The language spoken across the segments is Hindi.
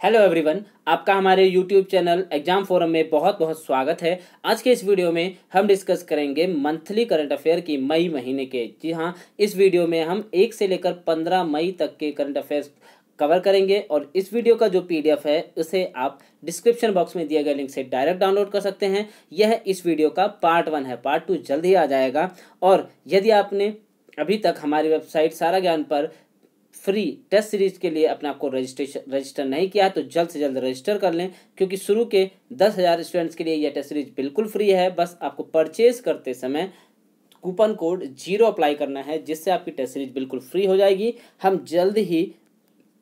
हेलो एवरीवन, आपका हमारे यूट्यूब चैनल एग्जाम फोरम में बहुत बहुत स्वागत है। आज के इस वीडियो में हम डिस्कस करेंगे मंथली करंट अफेयर की मई महीने के। जी हाँ, इस वीडियो में हम 1 से लेकर 15 मई तक के करंट अफेयर्स कवर करेंगे और इस वीडियो का जो पीडीएफ है उसे आप डिस्क्रिप्शन बॉक्स में दिए गए लिंक से डायरेक्ट डाउनलोड कर सकते हैं। यह इस वीडियो का पार्ट 1 है, पार्ट 2 जल्द ही आ जाएगा। और यदि आपने अभी तक हमारी वेबसाइट सारा ज्ञान पर फ्री टेस्ट सीरीज के लिए अपने आप को रजिस्टर नहीं किया है तो जल्द से जल्द रजिस्टर कर लें, क्योंकि शुरू के 10,000 स्टूडेंट्स के लिए यह टेस्ट सीरीज बिल्कुल फ्री है। बस आपको परचेज करते समय कूपन कोड 0 अप्लाई करना है, जिससे आपकी टेस्ट सीरीज बिल्कुल फ्री हो जाएगी। हम जल्द ही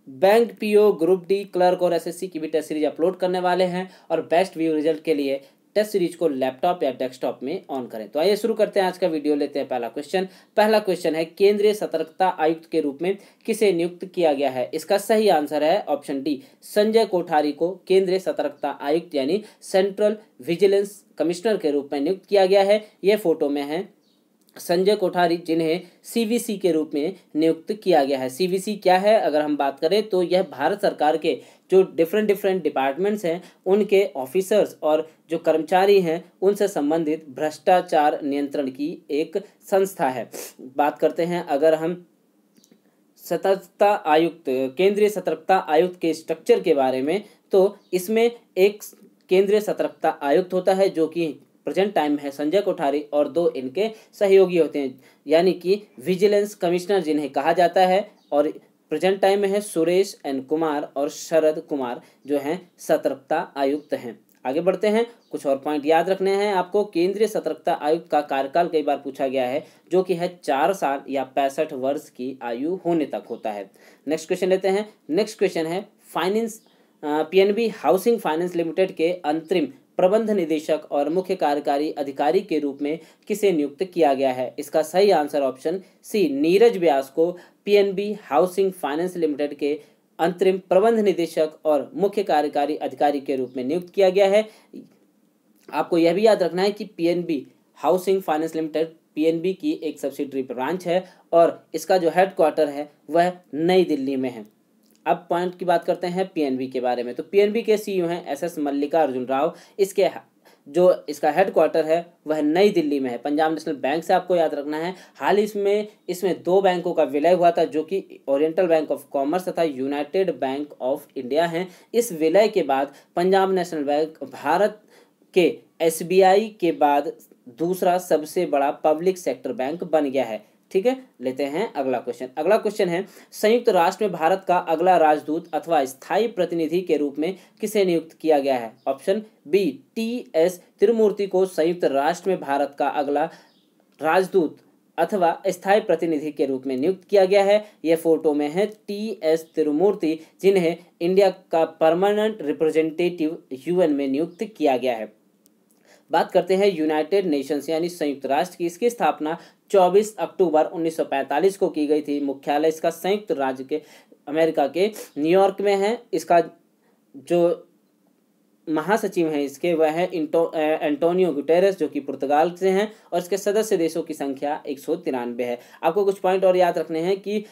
bank PO, group D, clerk और एसएससी की भी टेस्ट सीरीज अपलोड करने वाले हैं और बेस्ट व्यू रिजल्ट के लिए टेस्ट सीरीज को लैपटॉप या डेस्कटॉप में ऑन करें। तो आइए शुरू करते हैं आज का वीडियो। लेते हैं पहला क्वेश्चन है, केंद्रीय सतर्कता आयुक्त के रूप में किसे नियुक्त किया गया है? इसका सही आंसर है ऑप्शन डी, संजय कोठारी को केंद्रीय सतर्कता आयुक्त यानी सेंट्रल विजिलेंस कमिश्नर के रूप में नियुक्त किया गया है। यह फोटो में है संजय कोठारी, जिन्हें सीवीसी के रूप में नियुक्त किया गया है। सीवीसी क्या है अगर हम बात करें तो यह भारत सरकार के जो डिफरेंट डिपार्टमेंट्स हैं उनके ऑफिसर्स और जो कर्मचारी हैं उनसे संबंधित भ्रष्टाचार नियंत्रण की एक संस्था है। बात करते हैं अगर हम सतर्कता आयुक्त, केंद्रीय सतर्कता आयुक्त के स्ट्रक्चर के बारे में, तो इसमें एक केंद्रीय सतर्कता आयुक्त होता है जो कि प्रेजेंट टाइम है संजय कोठारी और 2 इनके सहयोगी होते हैं, यानी कि विजिलेंस कमिश्नर जिन्हें कहा जाता है, और प्रेजेंट टाइम में है सुरेश एन कुमार और शरद कुमार जो हैं सतर्कता आयुक्त हैं। आगे बढ़ते हैं, कुछ और पॉइंट याद रखने हैं आपको। केंद्रीय सतर्कता आयुक्त का कार्यकाल कई बार पूछा गया है, जो कि है 4 साल या 65 वर्ष की आयु होने तक होता है। नेक्स्ट क्वेश्चन लेते हैं। नेक्स्ट क्वेश्चन है, पीएनबी हाउसिंग फाइनेंस लिमिटेड के अंतरिम प्रबंध निदेशक और मुख्य कार्यकारी अधिकारी के रूप में किसे नियुक्त किया गया है? इसका सही आंसर ऑप्शन सी, नीरज व्यास को पीएनबी हाउसिंग फाइनेंस लिमिटेड के अंतरिम प्रबंध निदेशक और मुख्य कार्यकारी अधिकारी के रूप में नियुक्त किया गया है। आपको यह भी याद रखना है कि PNB housing finance limited PNB की एक सब्सिडरी ब्रांच है और इसका जो हेडक्वार्टर है वह नई दिल्ली में है। अब पॉइंट की बात करते हैं पीएनबी के बारे में। तो पीएनबी के सीईओ हैं एसएस मल्लिकार्जुन राव। इसका हेडक्वार्टर है वह नई दिल्ली में है। पंजाब नेशनल बैंक से आपको याद रखना है। हाल ही इसमें 2 बैंकों का विलय हुआ था, जो कि ओरिएंटल बैंक ऑफ कॉमर्स तथा यूनाइटेड बैंक ऑफ इंडिया हैं। इस विलय के बाद पंजाब नेशनल बैंक भारत के एसबीआई के बाद दूसरा सबसे बड़ा पब्लिक सेक्टर बैंक बन गया है। ठीक है, लेते हैं अगला क्वेश्चन। अगला क्वेश्चन है, संयुक्त राष्ट्र में भारत का अगला राजदूत अथवा स्थायी प्रतिनिधि के रूप में किसे नियुक्त किया गया है? Option B, T.S.. तिरुमूर्ति को संयुक्त राष्ट्र में भारत का अगला राजदूत अथवा स्थायी प्रतिनिधि के रूप में नियुक्त किया गया है। यह फोटो में है टी.एस. तिरुमूर्ति, जिन्हें इंडिया का परमानेंट रिप्रेजेंटेटिव यूएन में नियुक्त किया गया है। बात करते हैं यूनाइटेड नेशंस यानी संयुक्त राष्ट्र की। इसकी स्थापना 24 अक्टूबर 1945 को की गई थी। मुख्यालय इसका संयुक्त राज्य के अमेरिका के न्यूयॉर्क में है। इसका जो महासचिव हैं इसके वह है एंटोनियो गुटेरेस, जो कि पुर्तगाल से हैं, और इसके सदस्य देशों की संख्या 193 है। आपको कुछ पॉइंट और याद रखने हैं कि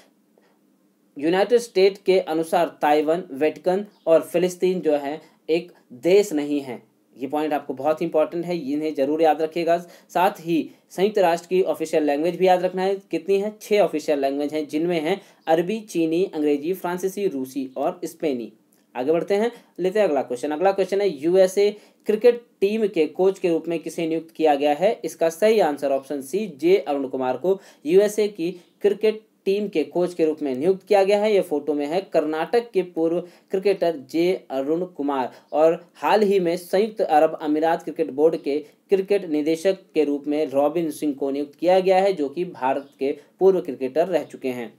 यूनाइटेड स्टेट के अनुसार ताइवान, वेटिकन और फिलिस्तीन जो है एक देश नहीं है। ये पॉइंट आपको बहुत इंपॉर्टेंट है, इन्हें जरूर याद रखिएगा। साथ ही संयुक्त राष्ट्र की ऑफिशियल लैंग्वेज भी याद रखना है। कितनी है? 6 ऑफिशियल लैंग्वेज हैं, जिनमें हैं अरबी, चीनी, अंग्रेजी, फ्रांसीसी, रूसी और स्पेनी। आगे बढ़ते हैं, लेते हैं अगला क्वेश्चन। अगला क्वेश्चन है, यूएसए क्रिकेट टीम के कोच के रूप में किसे नियुक्त किया गया है? इसका सही आंसर ऑप्शन सी, जे अरुण कुमार को यूएसए की क्रिकेट टीम के कोच के रूप में नियुक्त किया गया है। यह फोटो में है कर्नाटक के पूर्व क्रिकेटर जे अरुण कुमार, और हाल ही में संयुक्त अरब अमीरात क्रिकेट बोर्ड के क्रिकेट निदेशक के रूप में रॉबिन सिंह को नियुक्त किया गया है, जो कि भारत के पूर्व क्रिकेटर रह चुके हैं।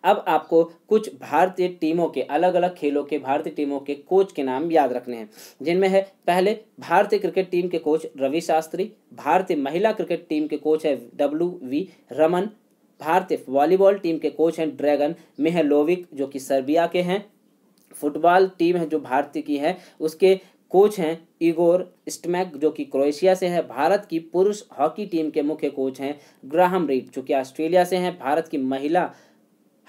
अब आपको कुछ भारतीय टीमों के, अलग अलग खेलों के भारतीय टीमों के कोच के नाम याद रखने हैं, जिनमें है पहले भारतीय क्रिकेट टीम के कोच रवि शास्त्री, भारतीय महिला क्रिकेट टीम के कोच है डब्ल्यू.वी. रमन, भारतीय वॉलीबॉल टीम के कोच हैं ड्रैगन मिहलोविक, जो कि सर्बिया के हैं। फुटबॉल टीम है जो भारतीय की है, उसके कोच हैं इगोर स्टमैक, जो कि क्रोएशिया से है। भारत की पुरुष हॉकी टीम के मुख्य कोच हैं ग्राहम रीड, जो कि ऑस्ट्रेलिया से हैं। भारत की महिला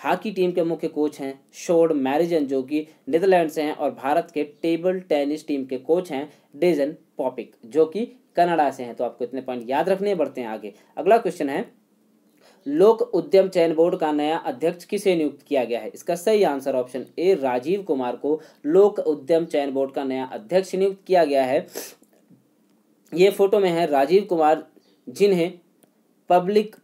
हॉकी टीम के मुख्य कोच हैं शोर्ड मैरिजन जो कि नीदरलैंड से हैं, और भारत के टेबल टेनिस टीम के कोच हैं डेजन पॉपिक जो कि कनाडा से हैं। तो आपको इतने पॉइंट याद रखने, बढ़ते हैं आगे। अगला क्वेश्चन है, लोक उद्यम चयन बोर्ड का नया अध्यक्ष किसे नियुक्त किया गया है? इसका सही answer option A Rajiv Kumar को लोक उद्यम चयन बोर्ड का नया अध्यक्ष नियुक्त किया गया है। ये फोटो में है राजीव कुमार, जिन्हें पब्लिक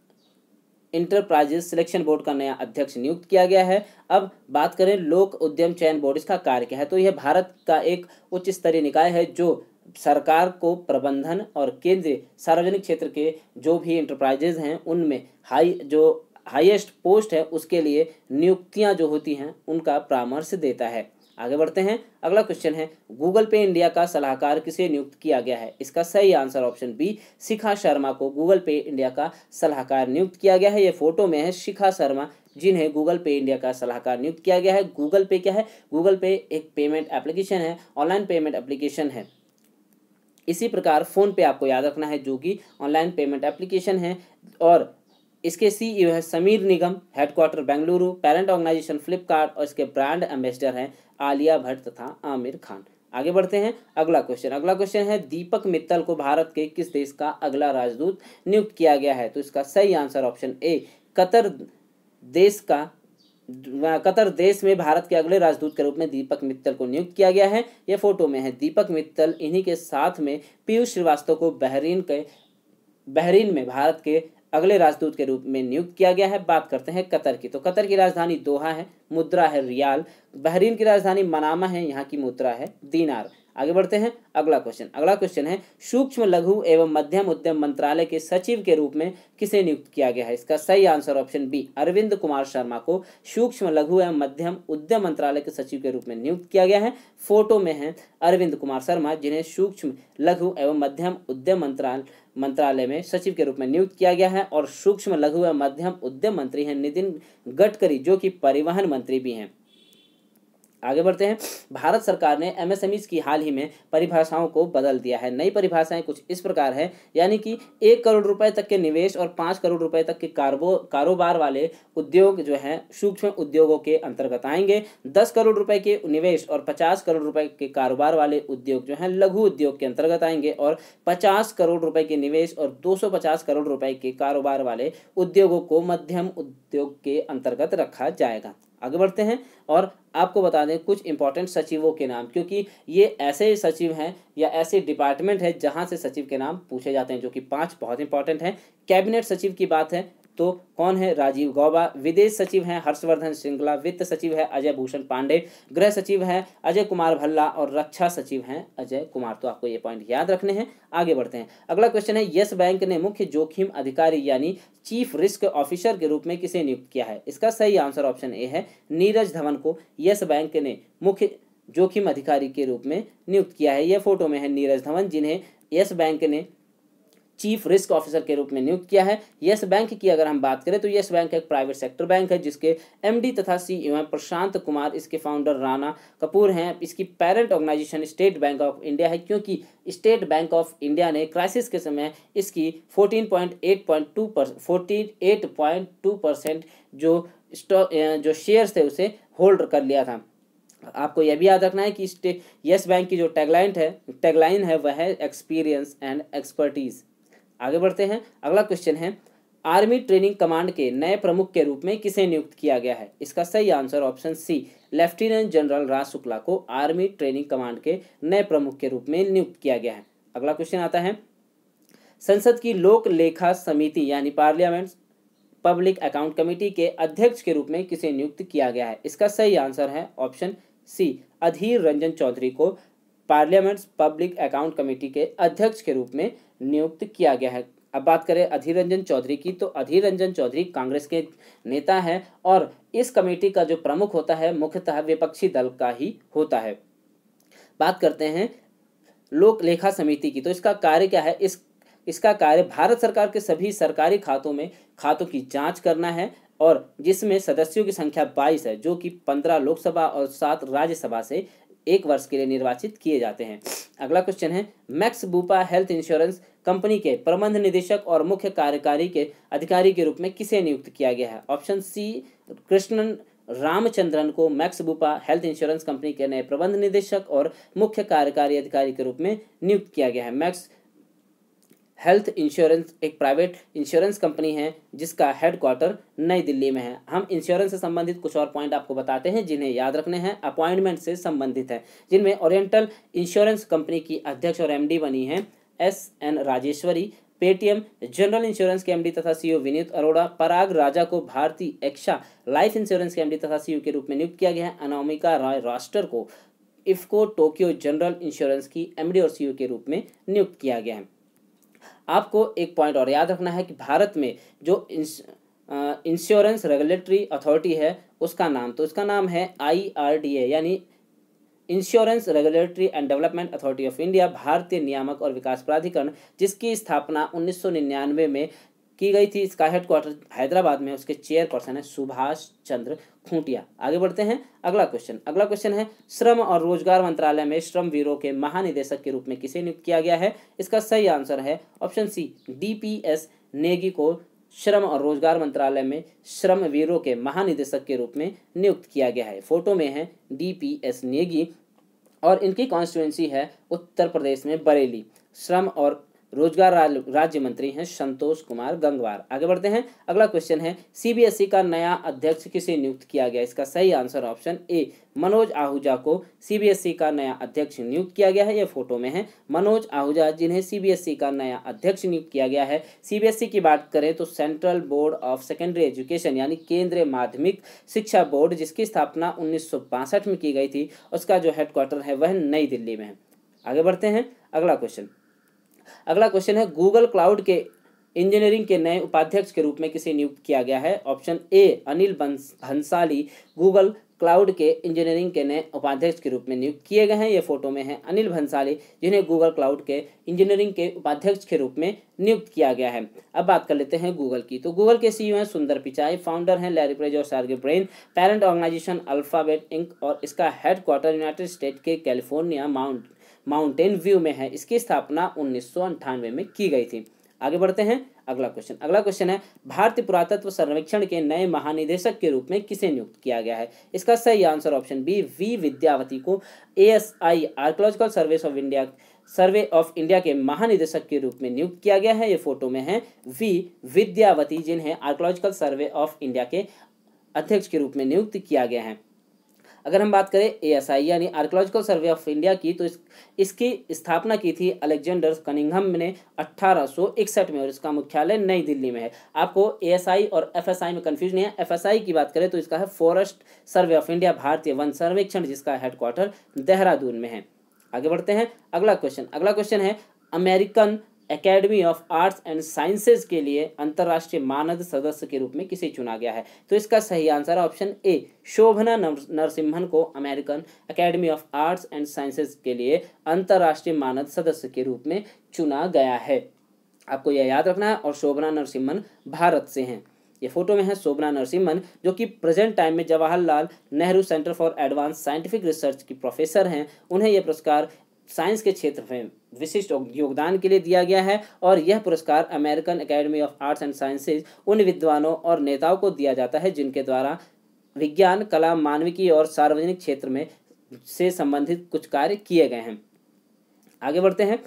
इंटरप्राइजेस सिलेक्शन बोर्ड का नया अध्यक्ष नियुक्त किया गया है। अब बात करें लोक उद्यम चयन बोर्ड, इसका कार्य क्या है? तो यह भारत का एक उच्च स्तरीय निकाय है जो सरकार को प्रबंधन और केंद्रीय सार्वजनिक क्षेत्र के जो भी इंटरप्राइजेज हैं उनमें हाईएस्ट पोस्ट है उसके लिए नियुक्तियां जो होती हैं उनका परामर्श देता है। आगे बढ़ते हैं। अगला क्वेश्चन है, गूगल पे इंडिया का सलाहकार किसे नियुक्त किया गया है? इसका सही answer option B Shikha Sharma को गूगल पे इंडिया का सलाहकार नियुक्त किया गया है। ये फोटो में है शिखा शर्मा, जिन्हें गूगल पे इंडिया का सलाहकार नियुक्त किया गया है। गूगल पे क्या है? गूगल पे एक पेमेंट एप्लीकेशन है, ऑनलाइन पेमेंट एप्लीकेशन है। इसी प्रकार फोन पे आपको याद रखना है जो कि ऑनलाइन पेमेंट एप्लीकेशन है, और इसके सीईओ है Sameer Nigam, headquarter Bengaluru, parent organisation Flipkart, और इसके ब्रांड एम्बेसडर हैं आलिया भट्ट तथा आमिर खान। आगे बढ़ते हैं। अगला क्वेश्चन है, दीपक मित्तल को भारत के किस देश का अगला राजदूत नियुक्त किया गया है? तो इसका सही आंसर ऑप्शन ए कतर देश में भारत के अगले राजदूत के रूप में दीपक मित्तल को नियुक्त किया गया है। यह फोटो में है दीपक मित्तल, इन्हीं के साथ में पीयूष श्रीवास्तव को बहरीन में भारत के अगले राजदूत के रूप में नियुक्त किया गया है। बात करते हैं कतर की, तो कतर की राजधानी दोहा है, मुद्रा है रियाल। बहरीन की राजधानी मनामा है, यहाँ की मुद्रा है दीनार। आगे बढ़ते हैं। अगला क्वेश्चन है, सूक्ष्म लघु एवं मध्यम उद्यम मंत्रालय के सचिव के रूप में किसे नियुक्त किया गया है? इसका सही answer option B Arvind Kumar Sharma को सूक्ष्म लघु एवं मध्यम उद्यम मंत्रालय के सचिव के रूप में नियुक्त किया गया है। फोटो में है अरविंद कुमार शर्मा, जिन्हें सूक्ष्म लघु एवं मध्यम उद्यम मंत्रालय में सचिव के रूप में नियुक्त किया गया है। और सूक्ष्म लघु एवं मध्यम उद्यम मंत्री हैं नितिन गडकरी जो कि परिवहन मंत्री भी हैं। आगे बढ़ते हैं। भारत सरकार ने एमएसएमईज की हाल ही में परिभाषाओं को बदल दिया है। नई परिभाषाएं कुछ इस प्रकार है, यानी कि 1 करोड़ रुपए तक के निवेश और 5 करोड़ रुपए तक के कारोबार वाले उद्योग जो हैं सूक्ष्म उद्योगों के अंतर्गत आएंगे। 10 करोड़ रुपए के निवेश और 50 करोड़ रुपए के कारोबार वाले उद्योग जो हैं लघु उद्योग के अंतर्गत आएंगे, और 50 करोड़ रुपए के निवेश और 250 करोड़ रुपए के कारोबार वाले उद्योगों को मध्यम उद्योग के अंतर्गत रखा जाएगा। आगे बढ़ते हैं और आपको बता दें कुछ इंपॉर्टेंट सचिवों के नाम, क्योंकि ये ऐसे सचिव हैं या ऐसे डिपार्टमेंट है जहां से सचिव के नाम पूछे जाते हैं, जो कि 5 बहुत इंपॉर्टेंट हैं। कैबिनेट सचिव की बात है तो कौन है? राजीव गौबा। विदेश सचिव हैं हर्षवर्धन श्रृंगला। वित्त सचिव है अजय भूषण पांडे। गृह सचिव है अजय कुमार भल्ला, और रक्षा सचिव हैं अजय कुमार। तो आपको ये पॉइंट याद रखने हैं। आगे बढ़ते हैं। अगला क्वेश्चन है, यस बैंक ने मुख्य जोखिम अधिकारी यानी चीफ रिस्क ऑफिसर के रूप में किसे नियुक्त किया है? इसका सही आंसर ऑप्शन ए है नीरज धवन को यस बैंक ने मुख्य जोखिम अधिकारी के रूप में नियुक्त किया है। यह फोटो में है नीरज धवन, जिन्हें यस बैंक ने चीफ रिस्क ऑफिसर के रूप में नियुक्त किया है। यस बैंक की अगर हम बात करें तो यस बैंक एक प्राइवेट सेक्टर बैंक है, जिसके एमडी तथा सीईओ हैं प्रशांत कुमार। इसके फाउंडर राणा कपूर हैं। इसकी parent organisation state bank of India है, क्योंकि स्टेट बैंक ऑफ इंडिया ने क्राइसिस के समय इसकी 48.2% जो शेयर्स थे उसे होल्ड कर लिया था। आपको यह भी याद रखना है कि यस बैंक की जो टैगलाइन है वह है एक्सपीरियंस एंड एक्सपर्टीज। आगे बढ़ते हैं। अगला क्वेश्चन है, आर्मी ट्रेनिंग कमांड के नए प्रमुख के रूप में किसे नियुक्त किया गया है? इसका सही answer option C lieutenant general Raj Shukla को आर्मी ट्रेनिंग कमांड के नए प्रमुख के रूप में नियुक्त किया गया है। अगला क्वेश्चन आता है, संसद की लोक लेखा समिति यानी पार्लियामेंट पब्लिक अकाउंट कमेटी के अध्यक्ष के रूप में किसे नियुक्त किया गया है? इसका सही आंसर है ऑप्शन सी अधीर रंजन चौधरी को पार्लियामेंट पब्लिक अकाउंट कमेटी के अध्यक्ष के रूप में नियुक्त किया गया है। अब बात करें अधीर रंजन चौधरी की, तो अधीर रंजन चौधरी कांग्रेस के नेता हैं और इस कमेटी का जो प्रमुख होता है मुख्यतः विपक्षी दल का ही होता है। बात करते हैं लोक लेखा समिति की, तो इसका कार्य क्या है? इसका कार्य भारत सरकार के सभी सरकारी खातों की जांच करना है, और जिसमें सदस्यों की संख्या 22 है, जो कि 15 लोकसभा और 7 राज्यसभा से 1 वर्ष के लिए निर्वाचित किए जाते हैं। अगला क्वेश्चन है, max Bupa health insurance company के प्रबंध निदेशक और मुख्य कार्यकारी के अधिकारी के रूप में किसे नियुक्त किया गया है? ऑप्शन सी कृष्णन रामचंद्रन को max Bupa health insurance company के नए प्रबंध निदेशक और मुख्य कार्यकारी अधिकारी के रूप में नियुक्त किया गया है। मैक्स हेल्थ इंश्योरेंस एक प्राइवेट इंश्योरेंस कंपनी है जिसका हेडक्वार्टर नई दिल्ली में है। हम इंश्योरेंस से संबंधित कुछ और पॉइंट आपको बताते हैं जिन्हें याद रखने हैं। अपॉइंटमेंट से संबंधित है, जिनमें ओरिएंटल इंश्योरेंस कंपनी की अध्यक्ष और एमडी बनी हैं SN. Rajeshwari. Paytm general insurance के एमडी तथा सीईओ विनीत अरोड़ा। पराग राजा को भारतीय एक्सा लाइफ इंश्योरेंस के एमडी तथा सीईओ के रूप में नियुक्त किया गया है। अनामिका रॉय रास्टर को इफ्को टोक्यो जनरल इंश्योरेंस की एमडी और सीईओ के रूप में नियुक्त किया गया है। आपको एक पॉइंट और याद रखना है कि भारत में जो इंश्योरेंस रेगुलेटरी अथॉरिटी है उसका नाम है IRDA यानी insurance regulatory and development authority of India, भारतीय नियामक और विकास प्राधिकरण, जिसकी स्थापना 1999 में की गई थी। इसका हेडक्वार्टर हैदराबाद में। उसके चेयरपर्सन है सुभाष चंद्र खूंटिया। आगे बढ़ते हैं। अगला क्वेश्चन है श्रम और रोजगार मंत्रालय में श्रम वीरों के महानिदेशक के रूप में किसे नियुक्त किया गया है? इसका सही आंसर है ऑप्शन सी DPS नेगी को श्रम और रोजगार मंत्रालय में श्रम वीरों के महानिदेशक के रूप में नियुक्त किया गया है। फोटो में है DPS नेगी और इनकी कॉन्स्टिट्यूएंसी है उत्तर प्रदेश में बरेली। श्रम और रोजगार राज्य मंत्री हैं संतोष कुमार गंगवार। आगे बढ़ते हैं। अगला क्वेश्चन है CBSE का नया अध्यक्ष किसे नियुक्त किया गया? इसका सही आंसर ऑप्शन ए मनोज आहूजा को CBSE का नया अध्यक्ष नियुक्त किया गया है। ये फोटो में है मनोज आहूजा जिन्हें CBSE का नया अध्यक्ष नियुक्त किया गया है। CBSE की बात करें तो central board of secondary education यानी केंद्रीय माध्यमिक शिक्षा बोर्ड, जिसकी स्थापना 1962 में की गई थी। उसका जो हेडक्वार्टर है वह नई दिल्ली में है। आगे बढ़ते हैं। अगला क्वेश्चन है गूगल क्लाउड के इंजीनियरिंग के नए उपाध्यक्ष के रूप में किसे नियुक्त किया गया है? Option A Anil Bhansali Google cloud के इंजीनियरिंग के नए उपाध्यक्ष के रूप में नियुक्त किए गए हैं। ये फोटो में है अनिल भंसाली जिन्हें गूगल क्लाउड के इंजीनियरिंग के उपाध्यक्ष के रूप में नियुक्त किया गया है। अब बात कर लेते हैं गूगल की। तो गूगल के CEO हैं सुंदर पिचाई, फाउंडर हैं लैरी पेज और Sergey Brin, parent organisation Alphabet Inc और इसका हेडक्वार्टर यूनाइटेड स्टेट के कैलिफोर्निया माउंटेन व्यू में है। इसकी स्थापना 1998 में की गई थी। आगे बढ़ते हैं। अगला क्वेश्चन है भारतीय पुरातत्व सर्वेक्षण के नए महानिदेशक के रूप में किसे नियुक्त किया गया है? इसका सही answer option B V Vidyavati को ASI archaeological survey of India के महानिदेशक के रूप में नियुक्त किया गया है। ये फोटो में है वी विद्यावती जिन्हें आर्कियोलॉजिकल सर्वे ऑफ इंडिया के अध्यक्ष के रूप में नियुक्त किया गया है। अगर हम बात करें ASI यानी आर्कियोलॉजिकल सर्वे ऑफ इंडिया की, तो इसकी स्थापना की थी अलेक्जेंडर कनिंघम ने 1861 में और इसका मुख्यालय नई दिल्ली में है। आपको ASI और FSI में कंफ्यूज नहीं है। FSI की बात करें तो इसका है फॉरेस्ट सर्वे ऑफ इंडिया, भारतीय वन सर्वेक्षण, जिसका हेडक्वार्टर देहरादून में है। आगे बढ़ते हैं। अगला क्वेश्चन है American academy of arts and sciences के लिए अंतर्राष्ट्रीय मानद सदस्य के रूप में किसे चुना गया है? तो इसका सही आंसर ऑप्शन ए शोभना नरसिम्हन को American academy of arts and sciences के लिए अंतर्राष्ट्रीय मानद सदस्य के रूप में चुना गया है। आपको यह याद रखना है। और शोभना नरसिम्हन भारत से हैं। ये फोटो में है शोभना नरसिम्हन जो कि प्रेजेंट टाइम में Jawaharlal Nehru centre for advance scientific research की प्रोफेसर हैं। उन्हें यह पुरस्कार साइंस के क्षेत्र में विशिष्ट योगदान के लिए दिया गया है और यह पुरस्कार American academy of arts and sciences उन विद्वानों और नेताओं को दिया जाता है जिनके द्वारा विज्ञान, कला, मानविकी और सार्वजनिक क्षेत्र में से संबंधित कुछ कार्य किए गए हैं। आगे बढ़ते हैं।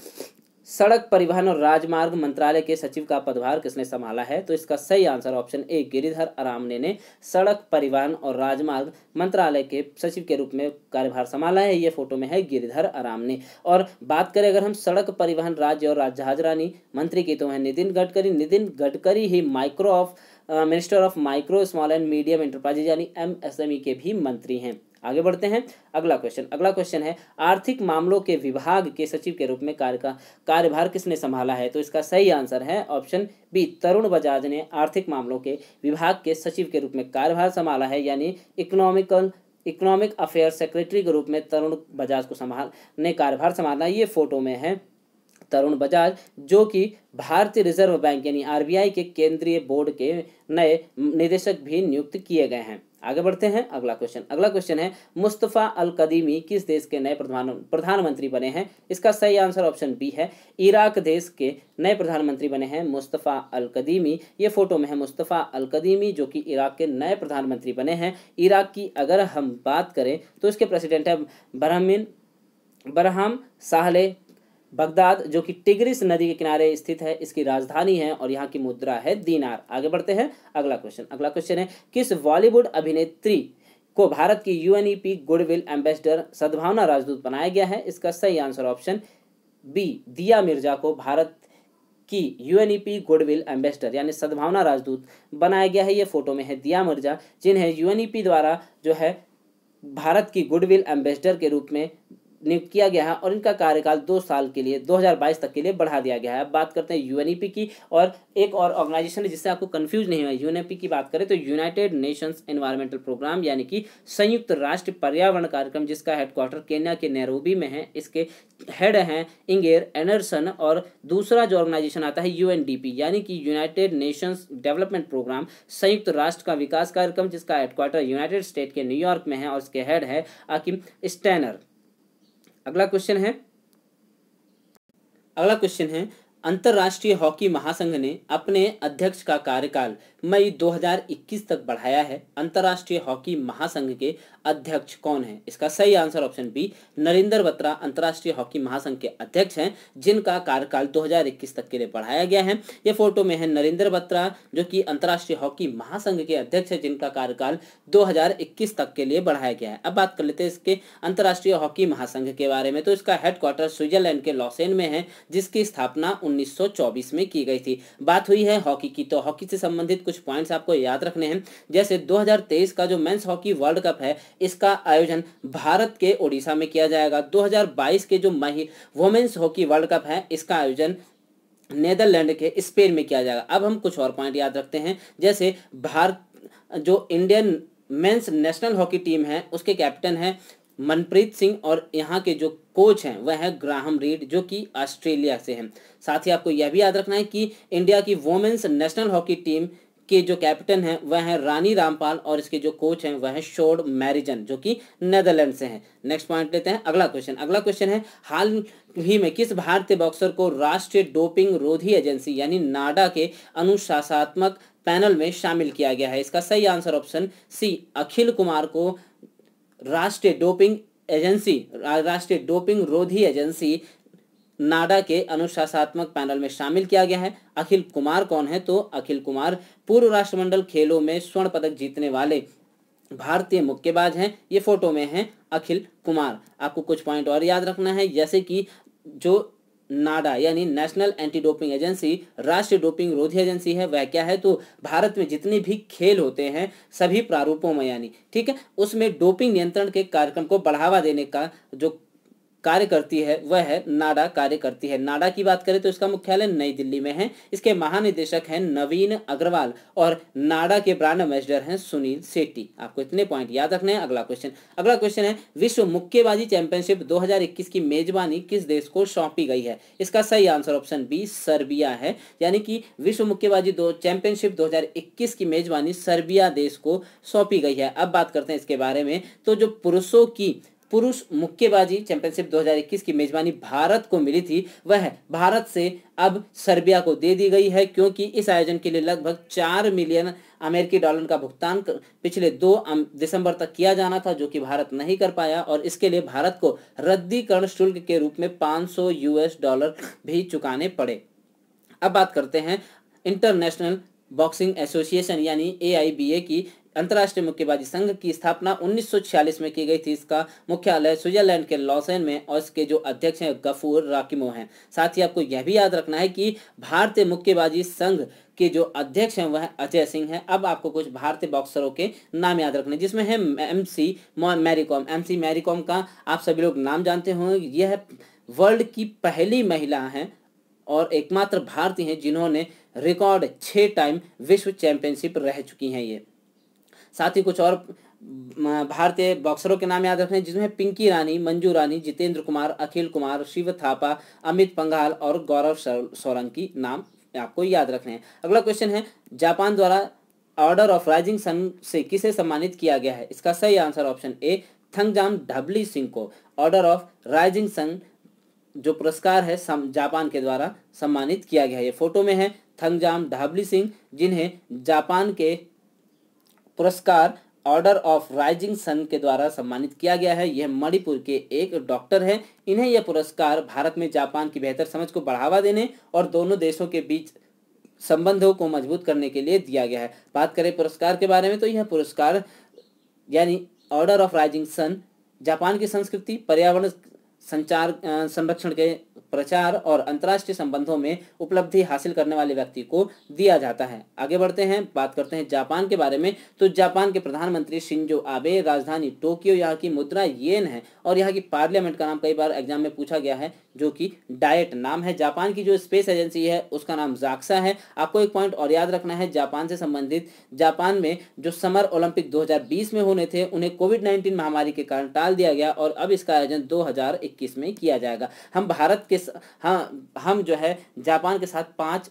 सड़क परिवहन और राजमार्ग मंत्रालय के सचिव का पदभार किसने संभाला है? तो इसका सही आंसर ऑप्शन ए गिरिधर अरामने ने सड़क परिवहन और राजमार्ग मंत्रालय के सचिव के रूप में कार्यभार संभाला है। ये फोटो में है गिरिधर अरामने। और बात करें अगर हम सड़क परिवहन राज्य और जहाजरानी मंत्री की तो है नितिन गडकरी ही minister of micro small and medium enterprises यानी MSME के भी मंत्री हैं। आगे बढ़ते हैं। अगला क्वेश्चन है आर्थिक मामलों के विभाग के सचिव के रूप में कार्यभार किसने संभाला है? तो इसका सही आंसर है ऑप्शन बी तरुण बजाज ने आर्थिक मामलों के विभाग के सचिव के रूप में कार्यभार संभाला है। यानी इकोनॉमिक अफेयर सेक्रेटरी के रूप में तरुण बजाज को कार्यभार संभालना। ये फोटो में है तरुण बजाज जो कि भारतीय रिजर्व बैंक यानी RBI के केंद्रीय बोर्ड के नए निदेशक भी नियुक्त किए गए हैं। आगे बढ़ते हैं अगला क्वेश्चन है मुस्तफ़ा अल कदीमी किस देश के नए प्रधानमंत्री बने हैं? इसका सही आंसर ऑप्शन बी है, इराक देश के नए प्रधानमंत्री बने हैं मुस्तफ़ा अल कदीमी। ये फोटो में है मुस्तफ़ा अल कदीमी जो कि इराक के नए प्रधानमंत्री बने हैं। इराक की अगर हम बात करें तो इसके प्रेसिडेंट है बरहाम साहले बगदाद, जो कि टिग्रिस नदी के किनारे स्थित है। इसकी राजधानी है और यहाँ की मुद्रा है दीनार। आगे बढ़ते हैं अगला क्वेश्चन है किस बॉलीवुड अभिनेत्री को भारत की यूएनईपी गुडविल एम्बेसडर सद्भावना राजदूत बनाया गया है? इसका सही आंसर ऑप्शन बी, दिया मिर्जा को भारत की यूएनईपी गुडविल एम्बेसडर यानी सद्भावना राजदूत बनाया गया है। ये फोटो में है दिया मिर्जा, जिन्हें यूएनईपी द्वारा जो है भारत की गुडविल एम्बेसडर के रूप में नियुक्त किया गया है और इनका कार्यकाल 2 साल के लिए 2022 तक के लिए बढ़ा दिया गया है। अब बात करते हैं यूएनईपी की, और एक और ऑर्गेनाइजेशन है जिससे आपको कंफ्यूज नहीं हुआ। यूएनईपी की बात करें तो यूनाइटेड नेशंस एनवायरमेंटल प्रोग्राम यानी कि संयुक्त राष्ट्र पर्यावरण कार्यक्रम, जिसका हेडक्वार्टर केन्या के नैरोबी में है। इसके हेड हैं इंगेर एंडरसन, और दूसरा जो ऑर्गेनाइजेशन आता है यूएनडीपी यानी कि यूनाइटेड नेशंस डेवलपमेंट प्रोग्राम, संयुक्त राष्ट्र का विकास कार्यक्रम, जिसका हेडक्वार्टर यूनाइटेड स्टेट के न्यूयॉर्क में है और इसके हेड है आकिम स्टैनर। अगला क्वेश्चन है अंतर्राष्ट्रीय हॉकी महासंघ ने अपने अध्यक्ष का कार्यकाल मई 2021 तक बढ़ाया है। अंतर्राष्ट्रीय हॉकी महासंघ के अध्यक्ष कौन है? इसका सही answer option B, Narendra Batra अंतर्राष्ट्रीय हॉकी महासंघ के अध्यक्ष हैं, जिनका कार्यकाल 2021 तक के लिए बढ़ाया गया है। ये फोटो में है नरेंद्र बत्रा जो कि अंतर्राष्ट्रीय हॉकी महासंघ के अध्यक्ष है, जिनका कार्यकाल 2021 तक के लिए बढ़ाया गया है। अब बात कर लेते हैं इसके अंतर्राष्ट्रीय हॉकी महासंघ के बारे में। तो इसका हेडक्वार्टर स्विट्जरलैंड के लॉसेन में है, जिसकी स्थापना 1924 में की गई थी। बात हुई है हॉकी की, तो हॉकी से संबंधित कुछ पॉइंट्स आपको याद रखने हैं। जैसे 2023 का जो मेंस हॉकी वर्ल्ड कप है, इसका आयोजन भारत के ओडिशा में किया जाएगा। 2022 के जो वुमेन्स हॉकी वर्ल्ड कप है, इसका आयोजन नेदरलैंड के स्पेन में किया जाएगा। अब हम कुछ और पॉइंट याद रखते हैं, जैसे भारत जो Indian mains national hockey team है, उसके कैप्टन है मनप्रीत सिंह, और यहाँ के जो कोच हैं वह है ग्राहम रीड जो कि ऑस्ट्रेलिया से हैं। साथ ही आपको यह भी याद रखना है कि इंडिया की वुमेन्स नेशनल हॉकी टीम के जो कैप्टन हैं वह है रानी रामपाल, और इसके जो कोच हैं वह है शोर्ड मैरिजन जो कि नेदरलैंड से हैं। नेक्स्ट पॉइंट लेते हैं अगला क्वेश्चन है हाल ही में किस भारतीय बॉक्सर को राष्ट्रीय डोपिंग रोधी एजेंसी यानी नाडा के अनुशासनात्मक पैनल में शामिल किया गया है? इसका सही आंसर ऑप्शन सी, अखिल कुमार को राष्ट्रीय डोपिंग रोधी एजेंसी नाडा के अनुशासनात्मक पैनल में शामिल किया गया है। अखिल कुमार कौन है? तो अखिल कुमार पूर्व राष्ट्रमंडल खेलों में स्वर्ण पदक जीतने वाले भारतीय मुक्केबाज हैं। ये फोटो में हैं अखिल कुमार। आपको कुछ पॉइंट और याद रखना है, जैसे कि जो नाडा यानी नेशनल एंटी डोपिंग एजेंसी राष्ट्रीय डोपिंग रोधी एजेंसी है, वह क्या है? तो भारत में जितने भी खेल होते हैं सभी प्रारूपों में यानी ठीक है, उसमें डोपिंग नियंत्रण के कार्यक्रम को बढ़ावा देने का जो कार्य करती है वह है नाडा कार्य करती है। नाडा की बात करें तो इसका मुख्यालय नई दिल्ली में है। इसके महानिदेशक हैं नवीन अग्रवाल, और नाडा के ब्रांड एम्बेसडर हैं सुनील शेट्टी। आपको इतने पॉइंट याद रखने हैं। अगला क्वेश्चन है विश्व मुक्केबाजी चैंपियनशिप 2021 की मेजबानी किस देश को सौंपी गई है? इसका सही आंसर ऑप्शन बी, सर्बिया है। यानी कि विश्व मुक्केबाजी चैंपियनशिप 2021 की मेजबानी सर्बिया देश को सौंपी गई है। अब बात करते हैं इसके बारे में। तो जो पुरुष मुक्केबाजी चैंपियनशिप 2021 की मेजबानी भारत को मिली थी, वह भारत से अब सर्बिया को दे दी गई है, क्योंकि इस आयोजन के लिए लगभग 4 मिलियन अमेरिकी डॉलर का भुगतान पिछले 2 दिसंबर तक किया जाना था, जो कि भारत नहीं कर पाया, और इसके लिए भारत को रद्दीकरण शुल्क के रूप में $500 भी चुकाने पड़े। अब बात करते हैं इंटरनेशनल बॉक्सिंग एसोसिएशन यानी AIBA की। अंतर्राष्ट्रीय मुक्केबाजी संघ की स्थापना 1946 में की गई थी। इसका मुख्यालय स्विट्जरलैंड के लॉसेन में, और इसके जो अध्यक्ष हैं गफूर राकिमो हैं। साथ ही आपको यह भी याद रखना है कि भारतीय मुक्केबाजी संघ के जो अध्यक्ष हैं वह अजय सिंह हैं। अब आपको कुछ भारतीय बॉक्सरों के नाम याद रखने, जिसमें है MC मैरी कॉम का आप सभी लोग नाम जानते होंगे। यह वर्ल्ड की पहली महिला हैं और एकमात्र भारतीय हैं जिन्होंने रिकॉर्ड 6 टाइम विश्व चैंपियनशिप रह चुकी हैं ये। साथ ही कुछ और भारतीय बॉक्सरों के नाम याद रखने, जिसमें पिंकी रानी, मंजू रानी, जितेंद्र कुमार, अखिल कुमार, शिव थापा, अमित पंघाल और गौरव सोलंकी नाम आपको याद रखने हैं। अगला क्वेश्चन है जापान द्वारा ऑर्डर ऑफ राइजिंग सन से किसे सम्मानित किया गया है? इसका सही answer option A Thangjam Dhabali Singh को ऑर्डर ऑफ राइजिंग सन जो पुरस्कार है जापान के द्वारा सम्मानित किया गया है। ये फोटो में है थंगजाम ढबली सिंह, जिन्हें जापान के पुरस्कार ऑर्डर ऑफ राइजिंग सन के द्वारा सम्मानित किया गया है। यह मणिपुर के एक डॉक्टर हैं। इन्हें यह पुरस्कार भारत में जापान की बेहतर समझ को बढ़ावा देने और दोनों देशों के बीच संबंधों को मजबूत करने के लिए दिया गया है। बात करें पुरस्कार के बारे में तो यह पुरस्कार यानी order of rising sun Japan की संस्कृति, पर्यावरण संचार संरक्षण के प्रचार और अंतर्राष्ट्रीय संबंधों में उपलब्धि हासिल करने वाले व्यक्ति को दिया जाता है। आगे बढ़ते हैं, बात करते हैं जापान के बारे में। तो जापान के प्रधानमंत्री शिंजो आबे, राजधानी टोक्यो, यहाँ की मुद्रा येन है और यहाँ की पार्लियामेंट का नाम कई बार एग्जाम में पूछा गया है जो कि डाइट नाम है। जापान की जो स्पेस एजेंसी है उसका नाम जाक्सा है। आपको एक पॉइंट और याद रखना है जापान से संबंधित, जापान में जो समर ओलंपिक 2020 में होने थे उन्हें कोविड-19 महामारी के कारण टाल दिया गया और अब इसका आयोजन 2021 में किया जाएगा। हम भारत के हम जो है जापान के साथ 5